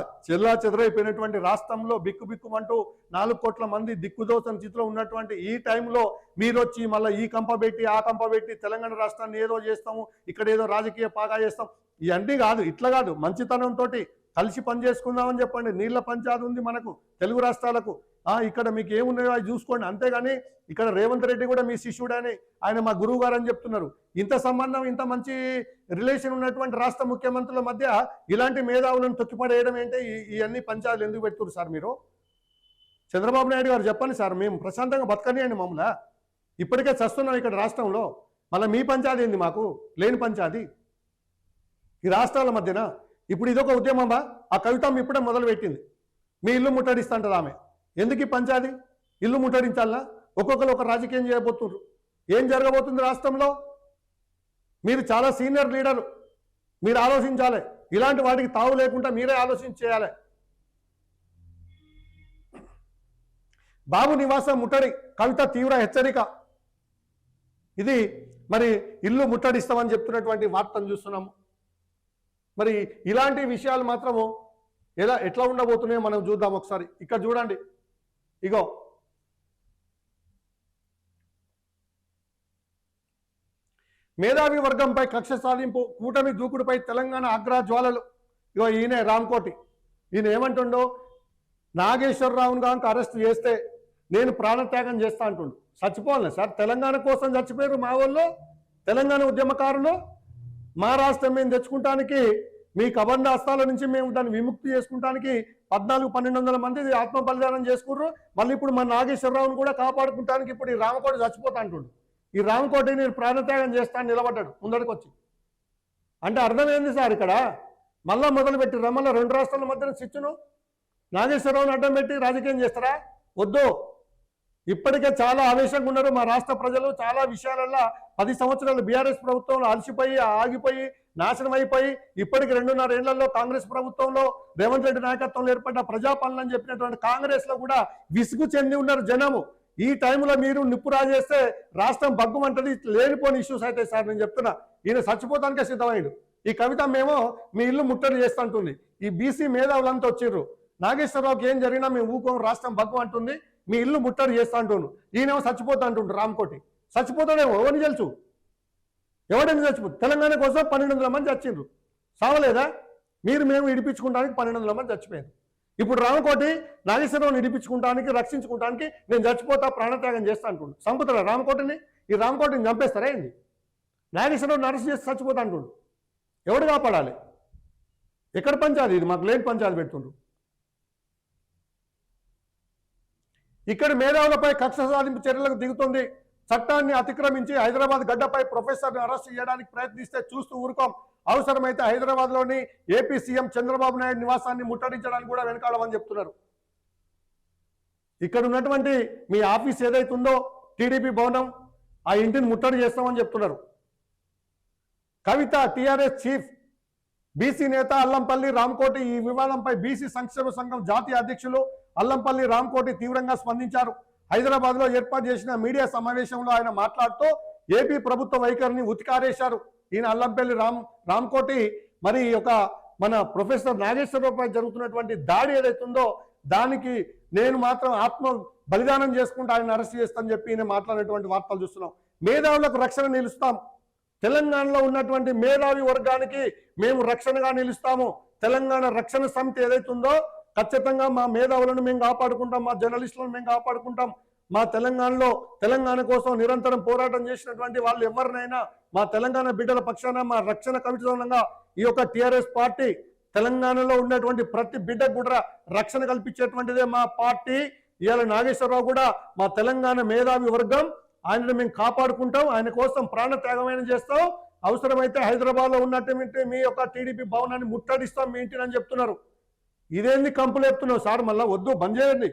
చెదరైపోయినటువంటి రాష్ట్రంలో బిక్కుబిక్కుమంటూ 4 కోట్ల మంది దిక్కుదోచని స్థితిలో ఉన్నటువంటి ఈ టైంలో మీరు వచ్చి మళ్ళీ ఈ కంప పెట్టి ఆ కంప పెట్టి తెలంగాణ రాష్ట్రాన్ని ఏదో చేస్తాము, ఇక్కడ ఏదో రాజకీయ పాగా చేస్తాం, ఇవన్నీ కాదు. ఇట్లా కాదు, మంచితనంతో కలిసి పని చేసుకుందామని చెప్పండి. నీళ్ల పంచాయతీ ఉంది మనకు తెలుగు రాష్ట్రాలకు, ఇక్కడ మీకు ఏమున్నాయో అది చూసుకోండి. అంతేగాని ఇక్కడ రేవంత్ రెడ్డి కూడా మీ శిష్యుడని, ఆయన మా గురువు గారు అని చెప్తున్నారు. ఇంత సంబంధం, ఇంత మంచి రిలేషన్ ఉన్నటువంటి రాష్ట్ర ముఖ్యమంత్రుల మధ్య ఇలాంటి మేధావులను తొక్కిపడేయడం ఏంటి? ఇవన్నీ పంచాయతీలు ఎందుకు పెడుతున్నారు సార్ మీరు? చంద్రబాబు నాయుడు గారు చెప్పండి సార్, మేము ప్రశాంతంగా బతకనియండి మమ్మల్ని. ఇప్పటికే చస్తున్నాం ఇక్కడ రాష్ట్రంలో, మళ్ళీ మీ పంచాయతీ ఏంది మాకు లేని పంచాయతీ ఈ రాష్ట్రాల మధ్యన? ఇప్పుడు ఇదొక ఉద్యమమా? ఆ కవిత ఇప్పుడే మొదలుపెట్టింది. మీ ఇల్లు ముట్టడిస్తుంటుంది ఆమె. ఎందుకు ఈ పంచాయతీ? ఇల్లు ముట్టడించాలా? ఒక్కొక్కరు ఒక రాజకీయం చేయబోతున్నారు. ఏం జరగబోతుంది రాష్ట్రంలో? మీరు చాలా సీనియర్ లీడరు, మీరు ఆలోచించాలి. ఇలాంటి వాటికి తావు లేకుండా మీరే ఆలోచించి చేయాలి. బాబు నివాసం ముట్టడి, కవిత తీవ్ర హెచ్చరిక. ఇది మరి ఇల్లు ముట్టడిస్తామని చెప్తున్నటువంటి వార్తను చూస్తున్నాము. మరి ఇలాంటి విషయాలు మాత్రము ఎట్లా ఉండబోతున్నాయో మనం చూద్దాం ఒకసారి. ఇక్కడ చూడండి, ఇగో మేధావి వర్గంపై కక్ష సాధింపు, కూటమి దూకుడుపై తెలంగాణ ఆగ్రహ జ్వాలలు. ఇగో ఈయన రామ్కోటి, ఈయన ఏమంటుండో, నాగేశ్వరరావును కనుక అరెస్ట్ చేస్తే నేను ప్రాణత్యాగం చేస్తా అంటుండు. చచ్చిపోవాలి సార్, తెలంగాణ కోసం చచ్చిపోయారు మా వాళ్ళు, తెలంగాణ ఉద్యమకారులు. మా రాష్ట్రం మేము తెచ్చుకుంటానికి, మీ కబంధ హస్తాల నుంచి మేము దాన్ని విముక్తి చేసుకుంటానికి 1400-1200 మంది ఆత్మ బలిదానం చేసుకుర్రు. మళ్ళీ ఇప్పుడు మన నాగేశ్వరరావును కూడా కాపాడుకుంటానికి ఇప్పుడు ఈ రామకోటి చచ్చిపోతా అంటుండు. ఈ రామకోటి నేను ప్రాణత్యాగం చేస్తాను నిలబడ్డాడు ముందడికి వచ్చి. అంటే అర్థమైంది సార్, ఇక్కడ మళ్ళా మొదలుపెట్టిర్రా, మళ్ళీ 2 రాష్ట్రాల మధ్యన చిచ్చును నాగేశ్వరరావుని అడ్డం పెట్టి రాజకీయం చేస్తారా? వద్దు. ఇప్పటికే చాలా ఆవేశంగా ఉన్నారు మా రాష్ట్ర ప్రజలు. చాలా విషయాలలో 10 సంవత్సరాలు బీఆర్ఎస్ ప్రభుత్వంలో అలసిపోయి ఆగిపోయి నాశనం అయిపోయి, ఇప్పటికి 2.5 ఏళ్లలో కాంగ్రెస్ ప్రభుత్వంలో రేవంత్ రెడ్డి నాయకత్వంలో ఏర్పడ్డ ప్రజాపాలన అని చెప్పినటువంటి కాంగ్రెస్ లో కూడా విసుగు చెంది ఉన్నారు జనము. ఈ టైంలో మీరు నిప్పు రాజేస్తే రాష్ట్రం బగ్గుమంటది, లేనిపోని ఇష్యూస్ అయితే సార్ నేను చెప్తున్నా. ఈయన చచ్చిపోతానికే సిద్ధమైండు. ఈ కవిత మేము మీ ఇల్లు ముట్టడి చేస్తా అంటుంది. ఈ బీసీ మేధావులంతా వచ్చిర్రు, నాగేశ్వరరావుకి ఏం జరిగినా మేము ఊకో, రాష్ట్రం బగ్గు అంటుంది, మీ ఇల్లు ముట్టడి చేస్తా అంటుండు. ఈయనేమో చచ్చిపోతా అంటుండ్రు రామ్కోటి. చచ్చిపోతాడేమో, ఎవరిని తెలుసు, ఎవడని చచ్చిపోతుంది? తెలంగాణ కోసం 1200 మంది చచ్చిండ్రు, సావలేదా? మేము ఇడిపించుకుంటానికి 1200 మంది చచ్చిపోయారు. ఇప్పుడు రామకోటి నాగేశ్వరరావుని ఇడిపించుకుంటానికి, రక్షించుకుంటానికి నేను చచ్చిపోతా, ప్రాణత్యాగం చేస్తా అంటుండు. చంపుతారా రామకోటిని? ఈ రామకోటిని చంపేస్తారా ఏంది? నాగేశ్వరరావుని అరెస్ట్ చేసి చచ్చిపోతా అంటుండు. ఎవడు కాపాడాలి? ఎక్కడ పంచాయతీ ఇది? మాకు లేని పంచాయతీ పెడుతుండ్రు. ఇక్కడ మేధావులపై కక్ష సాధింపు చర్యలకు దిగుతుంది. చట్టాన్ని అతిక్రమించి హైదరాబాద్ గడ్డపై ప్రొఫెసర్ని అరెస్ట్ చేయడానికి ప్రయత్నిస్తే చూస్తూ ఊరుకోం. అవసరమైతే హైదరాబాద్లోని ఏపీ సీఎం చంద్రబాబు నాయుడు నివాసాన్ని ముట్టడించడానికి కూడా వెనకాడమని చెప్తున్నారు. ఇక్కడ ఉన్నటువంటి మీ ఆఫీస్ ఏదైతుందో టీడీపీ భవనం, ఆ ఇంటిని ముట్టడి చేస్తామని చెప్తున్నారు. కవిత టీఆర్ఎస్ చీఫ్, బీసీ నేత అల్లంపల్లి రామ్కోటి ఈ వివాదంపై బీసీ సంక్షేమ సంఘం జాతీయ అధ్యక్షులు అల్లంపల్లి రామ్కోటి తీవ్రంగా స్పందించారు. హైదరాబాద్లో ఏర్పాటు చేసిన మీడియా సమావేశంలో ఆయన మాట్లాడుతూ ఏపీ ప్రభుత్వ వైఖరిని ఉతికారేశారు. ఈయన అల్లంపల్లి రామ్కోటి మరి మన ప్రొఫెసర్ నాగేశ్వరరావుపై జరుగుతున్నటువంటి దాడి ఏదైతుందో దానికి నేను మాత్రం ఆత్మ బలిదానం చేసుకుంటూ ఆయన అరెస్ట్ చేస్తానని చెప్పి ఈయన మాట్లాడినటువంటి వార్తలు చూస్తున్నాం. మేధావులకు రక్షణ నిలుస్తాం, తెలంగాణలో ఉన్నటువంటి మేధావి వర్గానికి మేము రక్షణగా నిలుస్తాము. తెలంగాణ రక్షణ సమితి ఏదైతుందో ఖచ్చితంగా మా మేధావులను మేము కాపాడుకుంటాం, మా జర్నలిస్టులను మేము కాపాడుకుంటాం. మా తెలంగాణ కోసం నిరంతరం పోరాటం చేసినటువంటి వాళ్ళు ఎవరినైనా మా తెలంగాణ బిడ్డల పక్షాన మా రక్షణ కమిటీగా ఈ టీఆర్ఎస్ పార్టీ తెలంగాణలో ఉన్నటువంటి ప్రతి బిడ్డకు కూడా రక్షణ కల్పించేటువంటిదే మా పార్టీ. ఇవాళ నాగేశ్వరరావు కూడా మా తెలంగాణ మేధావి వర్గం ఆయనను మేము కాపాడుకుంటాం, ఆయన కోసం ప్రాణత్యాగమైన చేస్తాం, అవసరమైతే హైదరాబాద్లో ఉన్నట్టు మీ యొక్క టీడీపీ భవనాన్ని ముట్టడిస్తాం మీ ఇంటిని అని చెప్తున్నారు. ఇదేంది కంపులు చెప్తున్నావు సార్? మళ్ళీ వద్దు, బంద్ చేయండి.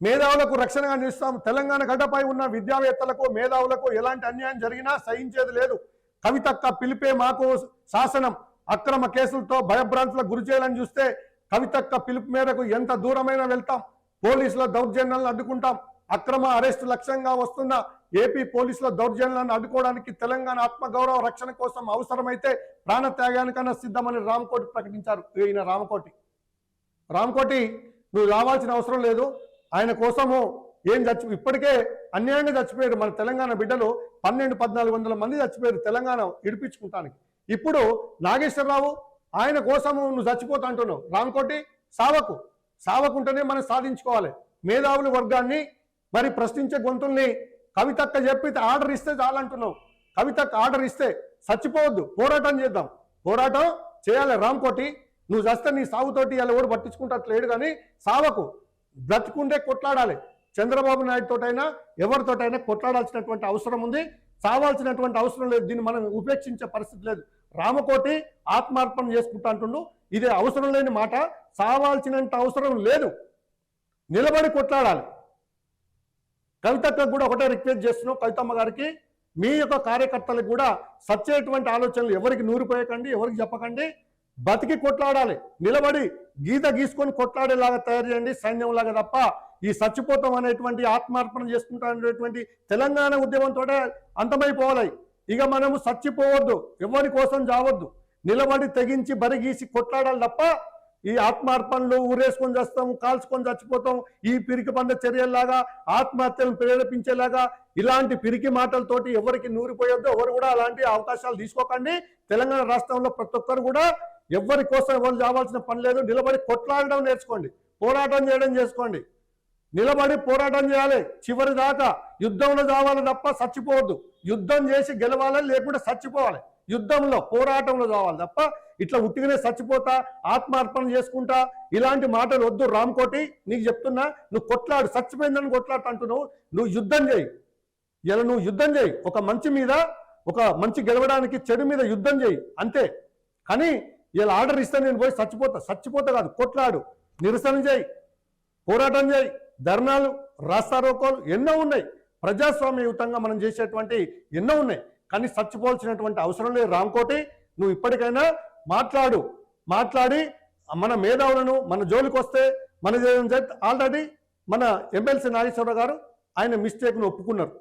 మేధావులకు రక్షణగా నిలుస్తాం. తెలంగాణ గడ్డపై ఉన్న విద్యావేత్తలకు మేధావులకు ఎలాంటి అన్యాయం జరిగినా సహించేది లేదు. కవితక్క పిలిపే మాకు శాసనం. అక్రమ కేసులతో భయభ్రాంతులకు గురి చేయాలని చూస్తే కవితక్క పిలుపు మేరకు ఎంత దూరమైనా వెళ్తాం. పోలీసుల దౌర్జన్యాలను అడ్డుకుంటాం. అక్రమ అరెస్టు లక్ష్యంగా వస్తున్న ఏపీ పోలీసుల దౌర్జన్యాలను అడ్డుకోవడానికి తెలంగాణ ఆత్మగౌరవ రక్షణ కోసం అవసరమైతే ప్రాణత్యాగానికన్నా సిద్ధమని రామకోటి ప్రకటించారు. ఈయన రామకోటి నువ్వు రావాల్సిన అవసరం లేదు. ఆయన కోసము ఇప్పటికే అన్యాయంగా చచ్చిపోయారు మన తెలంగాణ బిడ్డలు. 1200-1400 మంది చచ్చిపోయారు తెలంగాణ ఇడిపించుకుంటానికి. ఇప్పుడు నాగేశ్వరరావు ఆయన కోసము నువ్వు చచ్చిపోతా అంటున్నావు. రామకోటి సావకుంటేనే మనం సాధించుకోవాలి. మేధావుల వర్గాన్ని మరి ప్రశ్నించే గొంతుల్ని కవితక్క చెప్పి ఆర్డర్ ఇస్తే చాలంటున్నావు. కవితక్క ఆర్డర్ ఇస్తే చచ్చిపోవద్దు, పోరాటం చేద్దాం, పోరాటం చేయాలి. రామకోటి నువ్వు చస్తే నీ సాగుతోటి ఇలా ఎవరు పట్టించుకుంటట్లేడు, కానీ సావకు, బ్రతుకుంటే కొట్లాడాలి. చంద్రబాబు నాయుడుతోటైనా ఎవరితోటైనా కొట్లాడాల్సినటువంటి అవసరం ఉంది, చావాల్సినటువంటి అవసరం లేదు. దీన్ని మనం ఉపేక్షించే పరిస్థితి లేదు. రామకోటి ఆత్మార్పణ చేసుకుంటా అంటుండు. ఇదే అవసరం లేని మాట. చావాల్సినంత అవసరం లేదు, నిలబడి కొట్లాడాలి. కవితకు కూడా ఒకటే రిక్వెస్ట్ చేస్తున్నాం, కవితమ్మ గారికి, మీ యొక్క కార్యకర్తలకు కూడా సచ్చేటువంటి ఆలోచనలు ఎవరికి నూరిపోయకండి, ఎవరికి చెప్పకండి. బతికి కొట్లాడాలి, నిలబడి గీత గీసుకొని కొట్లాడేలాగా తయారు చేయండి సైన్యంలాగా. తప్ప ఈ చచ్చిపోతాం అనేటువంటి ఆత్మార్పణ చేసుకుంటానేటువంటి తెలంగాణ ఉద్యమంతో అంతమైపోవాలి. ఇక మనము చచ్చిపోవద్దు, ఎవరి కోసం చావద్దు, నిలబడి తెగించి బరిగీసి కొట్లాడాలి తప్ప ఈ ఆత్మార్పణలు ఊరేసుకొని చేస్తాం, కాల్చుకొని చచ్చిపోతాం, ఈ పిరికి పంద చర్యల్లాగా ఆత్మహత్యలను ప్రేరేపించేలాగా ఇలాంటి పిరికి మాటలతోటి ఎవరికి నూరిపోయొద్దు. ఎవరు కూడా అలాంటి అవకాశాలు తీసుకోకండి. తెలంగాణ రాష్ట్రంలో ప్రతి ఒక్కరు కూడా ఎవరి కోసం ఎవరు చావాల్సిన పని లేదు. నిలబడి కొట్లాడడం నేర్చుకోండి, పోరాటం చేయడం చేసుకోండి. నిలబడి పోరాటం చేయాలి చివరి దాకా. యుద్ధంలో చావాలి తప్ప చచ్చిపోవద్దు. యుద్ధం చేసి గెలవాలి, లేకుంటే చచ్చిపోవాలి. యుద్ధంలో పోరాటంలో చావాలి తప్ప ఇట్లా ఉట్టిగానే చచ్చిపోతా ఆత్మార్పణ చేసుకుంటా ఇలాంటి మాటలు వద్దు. రామకోటి నీకు చెప్తున్నా, నువ్వు కొట్లాడు, చచ్చిపోయిందని కొట్లాడు అంటున్నావు. నువ్వు యుద్ధం చేయి, ఇలా నువ్వు యుద్ధం చేయి. ఒక మంచి గెలవడానికి చెడు మీద యుద్ధం చేయి అంతే. కానీ ఇలా ఆర్డర్ ఇస్తే నేను పోయి చచ్చిపోతా కాదు, కొట్లాడు, నిరసన చేయి, పోరాటం చేయి, ధర్నాలు, రాస్తారోకోలు ఎన్నో ఉన్నాయి. ప్రజాస్వామ్యయుతంగా మనం చేసేటువంటి ఎన్నో ఉన్నాయి. కానీ చచ్చిపోవాల్సినటువంటి అవసరం లేదు. రామకోటి నువ్వు ఇప్పటికైనా మాట్లాడి మన మేధావులను మన జోలికి వస్తే మన ఆల్రెడీ మన ఎమ్మెల్సీ నాగేశ్వరరావు గారు ఆయన మిస్టేక్ను ఒప్పుకున్నారు.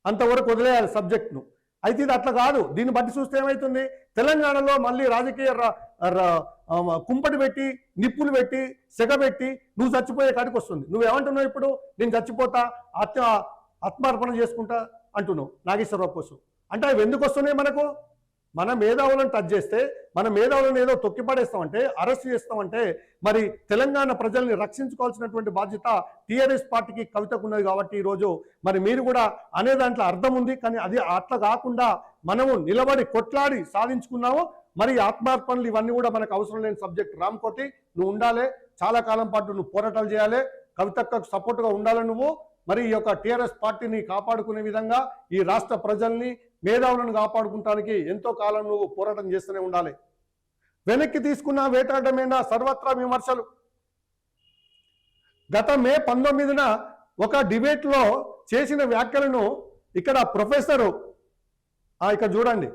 అంతవరకు వదిలేయాలి సబ్జెక్ట్ను. అయితే ఇది అట్లా కాదు. దీన్ని బట్టి చూస్తే ఏమవుతుంది, తెలంగాణలో మళ్ళీ రాజకీయ కుంపటి పెట్టి, నిప్పులు పెట్టి, సెగబెట్టి నువ్వు చచ్చిపోయే కాడికి వస్తుంది. నువ్వేమంటున్నావు ఇప్పుడు? నేను చచ్చిపోతా, ఆత్మార్పణ చేసుకుంటా అంటున్నావు నాగేశ్వరరావు కోసం. అంటే అవి ఎందుకు వస్తున్నాయి మనకు? మన మేధావులను టచ్ చేస్తే, మన మేధావులను ఏదో తొక్కిపడేస్తామంటే, అరెస్ట్ చేస్తామంటే, మరి తెలంగాణ ప్రజల్ని రక్షించుకోవాల్సినటువంటి బాధ్యత టీఆర్ఎస్ పార్టీకి కవితకు ఉన్నది. కాబట్టి ఈరోజు మరి మీరు కూడా అనే దాంట్లో అర్థం ఉంది. కానీ అది అట్లా కాకుండా మనము నిలబడి కొట్లాడి సాధించుకున్నాము. మరి ఆత్మార్పణలు ఇవన్నీ కూడా మనకు అవసరం లేని సబ్జెక్ట్. రామకోటి నువ్వు ఉండాలి, చాలా కాలం పాటు నువ్వు పోరాటాలు చేయాలి, కవితకు సపోర్ట్గా ఉండాలి నువ్వు. మరి ఈ యొక్క టీఆర్ఎస్ పార్టీని కాపాడుకునే విధంగా ఈ రాష్ట్ర ప్రజల్ని, మేధావులను కాపాడుకుంటానికి ఎంతో కాలం నువ్వు పోరాటం చేస్తూనే ఉండాలి. వెనక్కి తీసుకున్న వేటాడమేనా సర్వత్రా విమర్శలు. గత మే 19న ఒక డిబేట్లో చేసిన వ్యాఖ్యలను ఇక్కడ ప్రొఫెసరు ఇక్కడ చూడండి,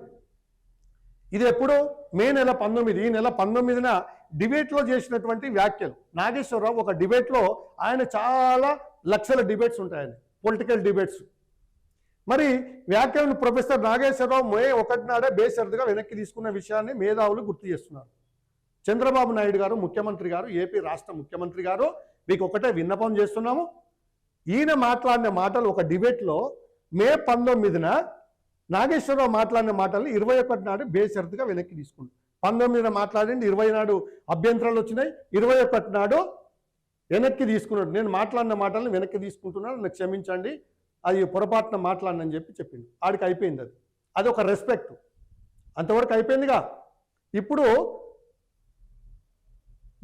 ఇది ఎప్పుడు మే నెల 19, ఈ నెల 19న డిబేట్లో చేసినటువంటి వ్యాఖ్యలు. నాగేశ్వరరావు ఒక డిబేట్లో, ఆయన చాలా లక్షల డిబేట్స్ ఉంటాయని, పొలిటికల్ డిబేట్స్. మరి వ్యాఖ్యలను ప్రొఫెసర్ నాగేశ్వరరావు మే 1 నాడే బేషరతుగా వెనక్కి తీసుకున్న విషయాన్ని మేధావులు గుర్తు చేస్తున్నారు. చంద్రబాబు నాయుడు గారు ముఖ్యమంత్రి గారు, ఏపీ రాష్ట్ర ముఖ్యమంత్రి గారు, మీకు ఒకటే విన్నపం చేస్తున్నాము. ఈయన మాట్లాడిన మాటలు ఒక డిబేట్లో మే 19న నాగేశ్వరరావు మాట్లాడిన మాటలు 21 నాడు బేషరతుగా వెనక్కి తీసుకుంటారు. 19న మాట్లాడింది, 20 నాడు అభ్యంతరాలు వచ్చినాయి, 21 నాడు వెనక్కి తీసుకున్నాడు. నేను మాట్లాడిన మాటలను వెనక్కి తీసుకుంటున్నాను, నాకు క్షమించండి, అది పొరపాటున మాట్లాడనని చెప్పింది. ఆడికి అయిపోయింది. అది ఒక రెస్పెక్ట్, అంతవరకు అయిపోయిందిగా. ఇప్పుడు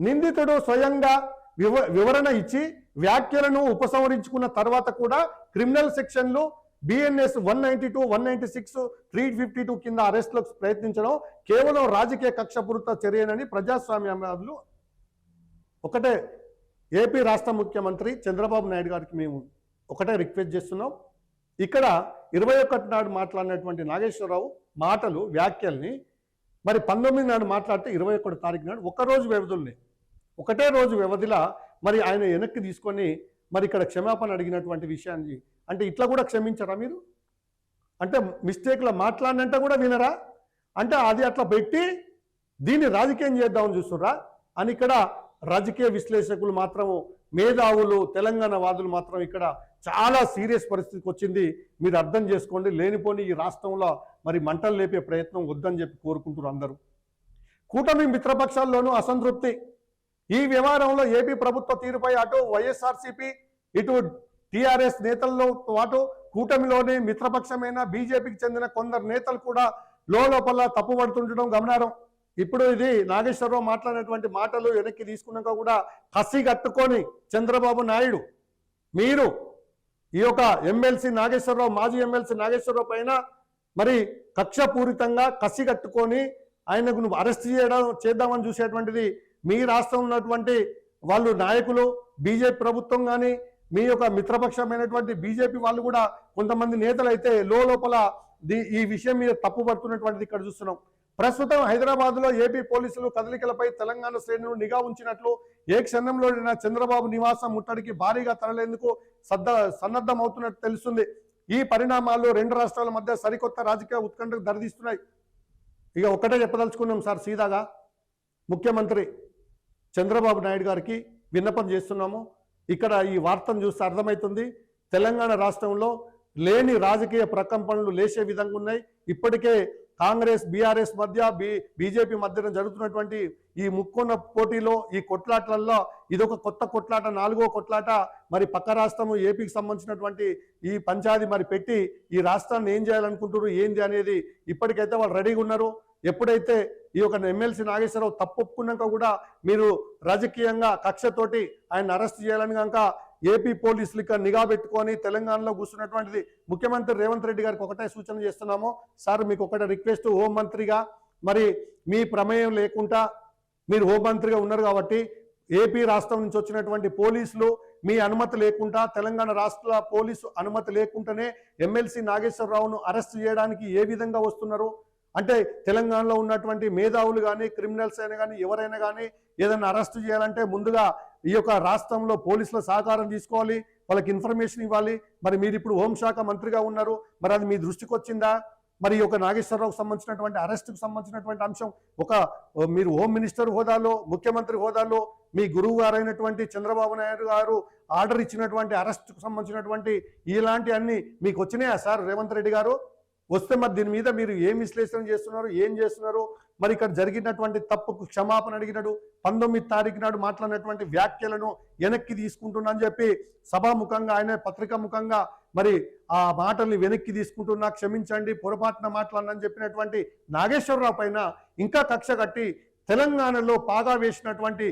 నిందితుడు స్వయంగా వివరణ ఇచ్చి వ్యాఖ్యలను ఉపసంహరించుకున్న తర్వాత కూడా క్రిమినల్ సెక్షన్లు బిఎన్ఎస్ 192, 196, 352 కింద అరెస్టులకు ప్రయత్నించడం కేవలం రాజకీయ కక్షపూరిత చర్యనని ప్రజాస్వామ్యవాదులు ఒకటే ఏపీ రాష్ట్ర ముఖ్యమంత్రి చంద్రబాబు నాయుడు గారికి మేము ఒకటే రిక్వెస్ట్ చేస్తున్నాం. ఇక్కడ 21 నాడు మాట్లాడినటువంటి నాగేశ్వరరావు మాటలు వ్యాఖ్యల్ని మరి 19 నాడు మాట్లాడితే 21 తారీఖు నాడు ఒకరోజు వ్యవధుల్ని ఒకటే రోజు వ్యవధిలో మరి ఆయన వెనక్కి తీసుకొని మరి ఇక్కడ క్షమాపణ అడిగినటువంటి విషయాన్ని అంటే ఇట్లా కూడా క్షమించరా మీరు? అంటే మిస్టేక్లో మాట్లాడినంటే కూడా వినరా? అంటే అది అట్లా పెట్టి దీన్ని రాజకీయం చేద్దామని చూస్తుర్రా అని ఇక్కడ రాజకీయ విశ్లేషకులు మాత్రము మేధావులు తెలంగాణ వాదులు మాత్రం ఇక్కడ చాలా సీరియస్ పరిస్థితికి వచ్చింది. మీరు అర్థం చేసుకోండి. లేనిపోని ఈ రాష్ట్రంలో మరి మంటలు లేపే ప్రయత్నం వద్దని చెప్పి కోరుకుంటున్నారు అందరూ. కూటమి మిత్రపక్షాల్లోనూ అసంతృప్తి. ఈ వ్యవహారంలో ఏపీ ప్రభుత్వ తీరుపై అటు వైఎస్ఆర్సీపీ ఇటు టీఆర్ఎస్ నేతల్లో పాటు కూటమిలోని మిత్రపక్షమైన బీజేపీకి చెందిన కొందరు నేతలు కూడా లోపల తప్పుపడుతుండడం గమనార్హం. ఇప్పుడు ఇది నాగేశ్వరరావు మాట్లాడినటువంటి మాటలు వెనక్కి తీసుకున్నాక కూడా కసి కట్టుకొని చంద్రబాబు నాయుడు మీరు ఈ యొక్క ఎమ్మెల్సీ నాగేశ్వరరావు మాజీ ఎమ్మెల్సీ నాగేశ్వరరావు పైన మరి కక్షపూరితంగా కసి కట్టుకొని ఆయనకు నువ్వు అరెస్ట్ చేద్దామని చూసేటువంటిది మీ రాష్ట్రంలో ఉన్నటువంటి వాళ్ళు నాయకులు బీజేపీ ప్రభుత్వం కానీ మీ యొక్క మిత్రపక్షమైనటువంటి బీజేపీ వాళ్ళు కూడా కొంతమంది నేతలు అయితే లోపల ఈ విషయం మీద తప్పుపడుతున్నటువంటిది ఇక్కడ చూస్తున్నాం. ప్రస్తుతం హైదరాబాద్లో ఏపీ పోలీసులు కదలికలపై తెలంగాణ శ్రేణులు నిఘా ఉంచినట్లు ఏ క్షణంలో చంద్రబాబు నివాసం ముట్టడికి భారీగా తరలేందుకు సన్నద్ధమవుతున్నట్టు తెలుస్తుంది. ఈ పరిణామాలు రెండు రాష్ట్రాల మధ్య సరికొత్త రాజకీయ ఉత్కంఠకు దారితీస్తున్నాయి. ఇక ఒకటే చెప్పదలుచుకున్నాం సార్, సీదాగా ముఖ్యమంత్రి చంద్రబాబు నాయుడు గారికి విన్నపం చేస్తున్నాము. ఇక్కడ ఈ వార్తను చూస్తే అర్థమవుతుంది తెలంగాణ రాష్ట్రంలో లేని రాజకీయ ప్రకంపనలు లేచే విధంగా ఉన్నాయి. ఇప్పటికే కాంగ్రెస్ బీఆర్ఎస్ మధ్య బీజేపీ మధ్యన జరుగుతున్నటువంటి ఈ ముక్కొన్న పోటీలో ఈ కొట్లాటలలో ఇదొక కొత్త కొట్లాట, 4వ కొట్లాట. మరి పక్క రాష్ట్రము ఏపీకి సంబంధించినటువంటి ఈ పంచాయతీ మరి పెట్టి ఈ రాష్ట్రాన్ని ఏం చేయాలనుకుంటున్నారు ఏంది అనేది ఇప్పటికైతే వాళ్ళు రెడీగా ఉన్నారు. ఎప్పుడైతే ఈ యొక్క ఎమ్మెల్సీ నాగేశ్వరరావు తప్పు ఒప్పుకున్నాక కూడా మీరు రాజకీయంగా కక్షతోటి ఆయన అరెస్ట్ చేయాలని కనుక ఏపీ పోలీసులు ఇక్కడ నిఘా పెట్టుకొని తెలంగాణలో కూర్చున్నటువంటిది ముఖ్యమంత్రి రేవంత్ రెడ్డి గారికి ఒకటే సూచన చేస్తున్నాము. సార్ మీకు ఒకటే రిక్వెస్ట్, హోంమంత్రిగా మరి మీ ప్రమేయం లేకుండా మీరు హోంమంత్రిగా ఉన్నారు కాబట్టి ఏపీ రాష్ట్రం నుంచి వచ్చినటువంటి పోలీసులు మీ అనుమతి లేకుండా తెలంగాణ రాష్ట్ర పోలీసు అనుమతి లేకుండానే ఎమ్మెల్సీ నాగేశ్వరరావును అరెస్ట్ చేయడానికి ఏ విధంగా వస్తున్నారు అంటే తెలంగాణలో ఉన్నటువంటి మేధావులు కానీ క్రిమినల్స్ అయినా కానీ ఎవరైనా కానీ ఏదైనా అరెస్ట్ చేయాలంటే ముందుగా ఈ యొక్క రాష్ట్రంలో పోలీసుల సహకారం తీసుకోవాలి, వాళ్ళకి ఇన్ఫర్మేషన్ ఇవ్వాలి. మరి మీరు ఇప్పుడు హోంశాఖ మంత్రిగా ఉన్నారు, మరి అది మీ దృష్టికి వచ్చిందా? మరి ఈ యొక్క నాగేశ్వరరావుకు సంబంధించినటువంటి అరెస్టుకు సంబంధించినటువంటి అంశం మీరు హోమ్ మినిస్టర్ హోదాలో ముఖ్యమంత్రి హోదాలో మీ గురువు గారైనటువంటి చంద్రబాబు నాయుడు గారు ఆర్డర్ ఇచ్చినటువంటి అరెస్టుకు సంబంధించినటువంటి ఇలాంటి అన్ని మీకు వచ్చినాయా సార్ రేవంత్ రెడ్డి గారు? వస్తే మరి దీని మీద మీరు ఏం విశ్లేషణ చేస్తున్నారు, ఏం చేస్తున్నారు? మరి ఇక్కడ జరిగినటువంటి తప్పుకు క్షమాపణ అడిగినాడు 19 తారీఖు నాడు మాట్లాడినటువంటి వ్యాఖ్యలను వెనక్కి తీసుకుంటున్నా అని చెప్పి సభాముఖంగా ఆయన పత్రికా ముఖంగా మరి ఆ మాటల్ని వెనక్కి తీసుకుంటున్నా, క్షమించండి పొరపాటున మాట్లాడనని చెప్పినటువంటి నాగేశ్వరరావు పైన ఇంకా కక్ష కట్టి తెలంగాణలో పాగా వేసినటువంటి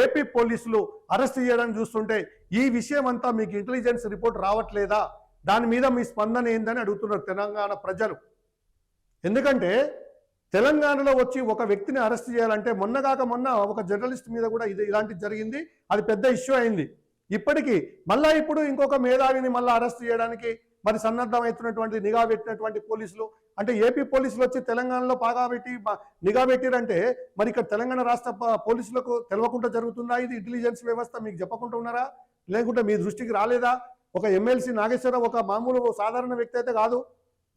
ఏపీ పోలీసులు అరెస్ట్ చేయడానికి చూస్తుంటే ఈ విషయం అంతా మీకు ఇంటెలిజెన్స్ రిపోర్ట్ రావట్లేదా? దాని మీద మీ స్పందన ఏందని అడుగుతున్నారు తెలంగాణ ప్రజలు. ఎందుకంటే తెలంగాణలో వచ్చి ఒక వ్యక్తిని అరెస్ట్ చేయాలంటే మొన్న ఒక జర్నలిస్ట్ మీద కూడా ఇలాంటిది జరిగింది, అది పెద్ద ఇష్యూ అయింది. ఇప్పటికీ మళ్ళా ఇప్పుడు ఇంకొక మేధావిని మళ్ళీ అరెస్ట్ చేయడానికి మరి సన్నద్ధమవుతున్నటువంటి నిఘా పెట్టినటువంటి పోలీసులు అంటే ఏపీ పోలీసులు వచ్చి తెలంగాణలో పాగా పెట్టి నిఘా పెట్టిరంటే మరి ఇక్కడ తెలంగాణ రాష్ట్ర పోలీసులకు తెలవకుండా జరుగుతుందా? ఇది ఇంటెలిజెన్స్ వ్యవస్థ మీకు చెప్పకుండా ఉన్నారా? లేకుంటే మీ దృష్టికి రాలేదా? ఒక ఎమ్మెల్సీ నాగేశ్వరరావు ఒక మామూలు సాధారణ వ్యక్తి అయితే కాదు,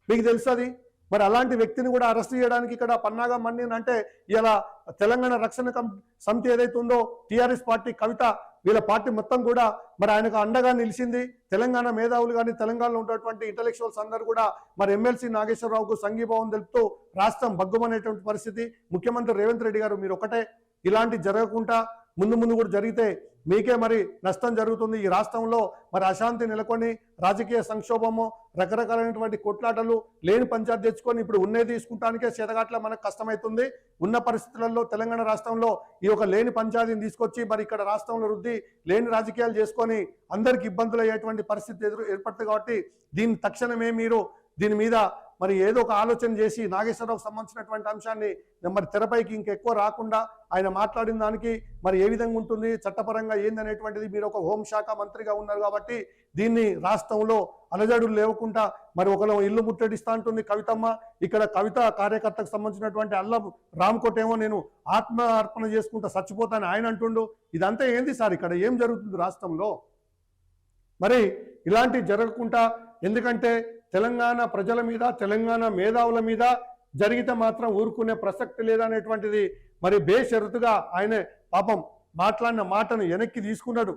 మీకు తెలుసు అది. మరి అలాంటి వ్యక్తిని కూడా అరెస్ట్ చేయడానికి ఇక్కడ పన్నాగా మన్ని అంటే ఇలా తెలంగాణ రక్షణ సమితి ఏదైతే ఉందో టీఆర్ఎస్ పార్టీ కవిత వీళ్ళ పార్టీ మొత్తం కూడా మరి ఆయనకు అండగా నిలిచింది. తెలంగాణ మేధావులు కానీ తెలంగాణలో ఉన్నటువంటి ఇంటలెక్చువల్స్ అందరూ కూడా మరి ఎమ్మెల్సీ నాగేశ్వరరావుకు సంఘీభావం తెలుపుతూ రాష్ట్రం బగ్గుమనేటువంటి పరిస్థితి. ముఖ్యమంత్రి రేవంత్ రెడ్డి గారు మీరు ఒకటే ఇలాంటి జరగకుండా ముందు కూడా జరిగితే మీకే మరి నష్టం జరుగుతుంది. ఈ రాష్ట్రంలో మరి అశాంతి నెలకొని రాజకీయ సంక్షోభము, రకరకాలైనటువంటి కొట్లాటలు, లేని పంచాయతీ తెచ్చుకొని ఇప్పుడు ఉన్నది తీసుకుంటానికే చేతగాట్ల మనకు కష్టమవుతుంది. ఉన్న పరిస్థితులలో తెలంగాణ రాష్ట్రంలో ఈ యొక్క లేని పంచాయతీని తీసుకొచ్చి మరి ఇక్కడ రాష్ట్రంలో వృద్ధి లేని రాజకీయాలు చేసుకొని అందరికి ఇబ్బందులు అయ్యేటువంటి పరిస్థితి ఏర్పడుతుంది. కాబట్టి దీన్ని తక్షణమే మీరు దీని మీద మరి ఏదో ఒక ఆలోచన చేసి నాగేశ్వరరావుకు సంబంధించినటువంటి అంశాన్ని మరి తెరపైకి ఇంకెక్కువ రాకుండా ఆయన మాట్లాడిన దానికి మరి ఏ విధంగా ఉంటుంది, చట్టపరంగా ఏందనేటువంటిది మీరు ఒక హోంశాఖ మంత్రిగా ఉన్నారు కాబట్టి దీన్ని రాష్ట్రంలో అలజడులు లేవకుండా మరి ఒకరు ఇల్లు ముట్టడిస్తా అంటుంది కవితమ్మ. ఇక్కడ కవిత కార్యకర్తకు సంబంధించినటువంటి అల్లం రామ్కోట్ ఏమో నేను ఆత్మ అర్పణ చేసుకుంటా చచ్చిపోతాను ఆయన అంటుండు. ఇదంతా ఏంది సార్? ఇక్కడ ఏం జరుగుతుంది రాష్ట్రంలో? మరి ఇలాంటి జరగకుండా, ఎందుకంటే తెలంగాణ ప్రజల మీద, తెలంగాణ మేధావుల మీద జరిగితే మాత్రం ఊరుకునే ప్రసక్తి లేదనేటువంటిది మరి బేషరతుగా ఆయన పాపం మాట్లాడిన మాటను వెనక్కి తీసుకున్నాడు.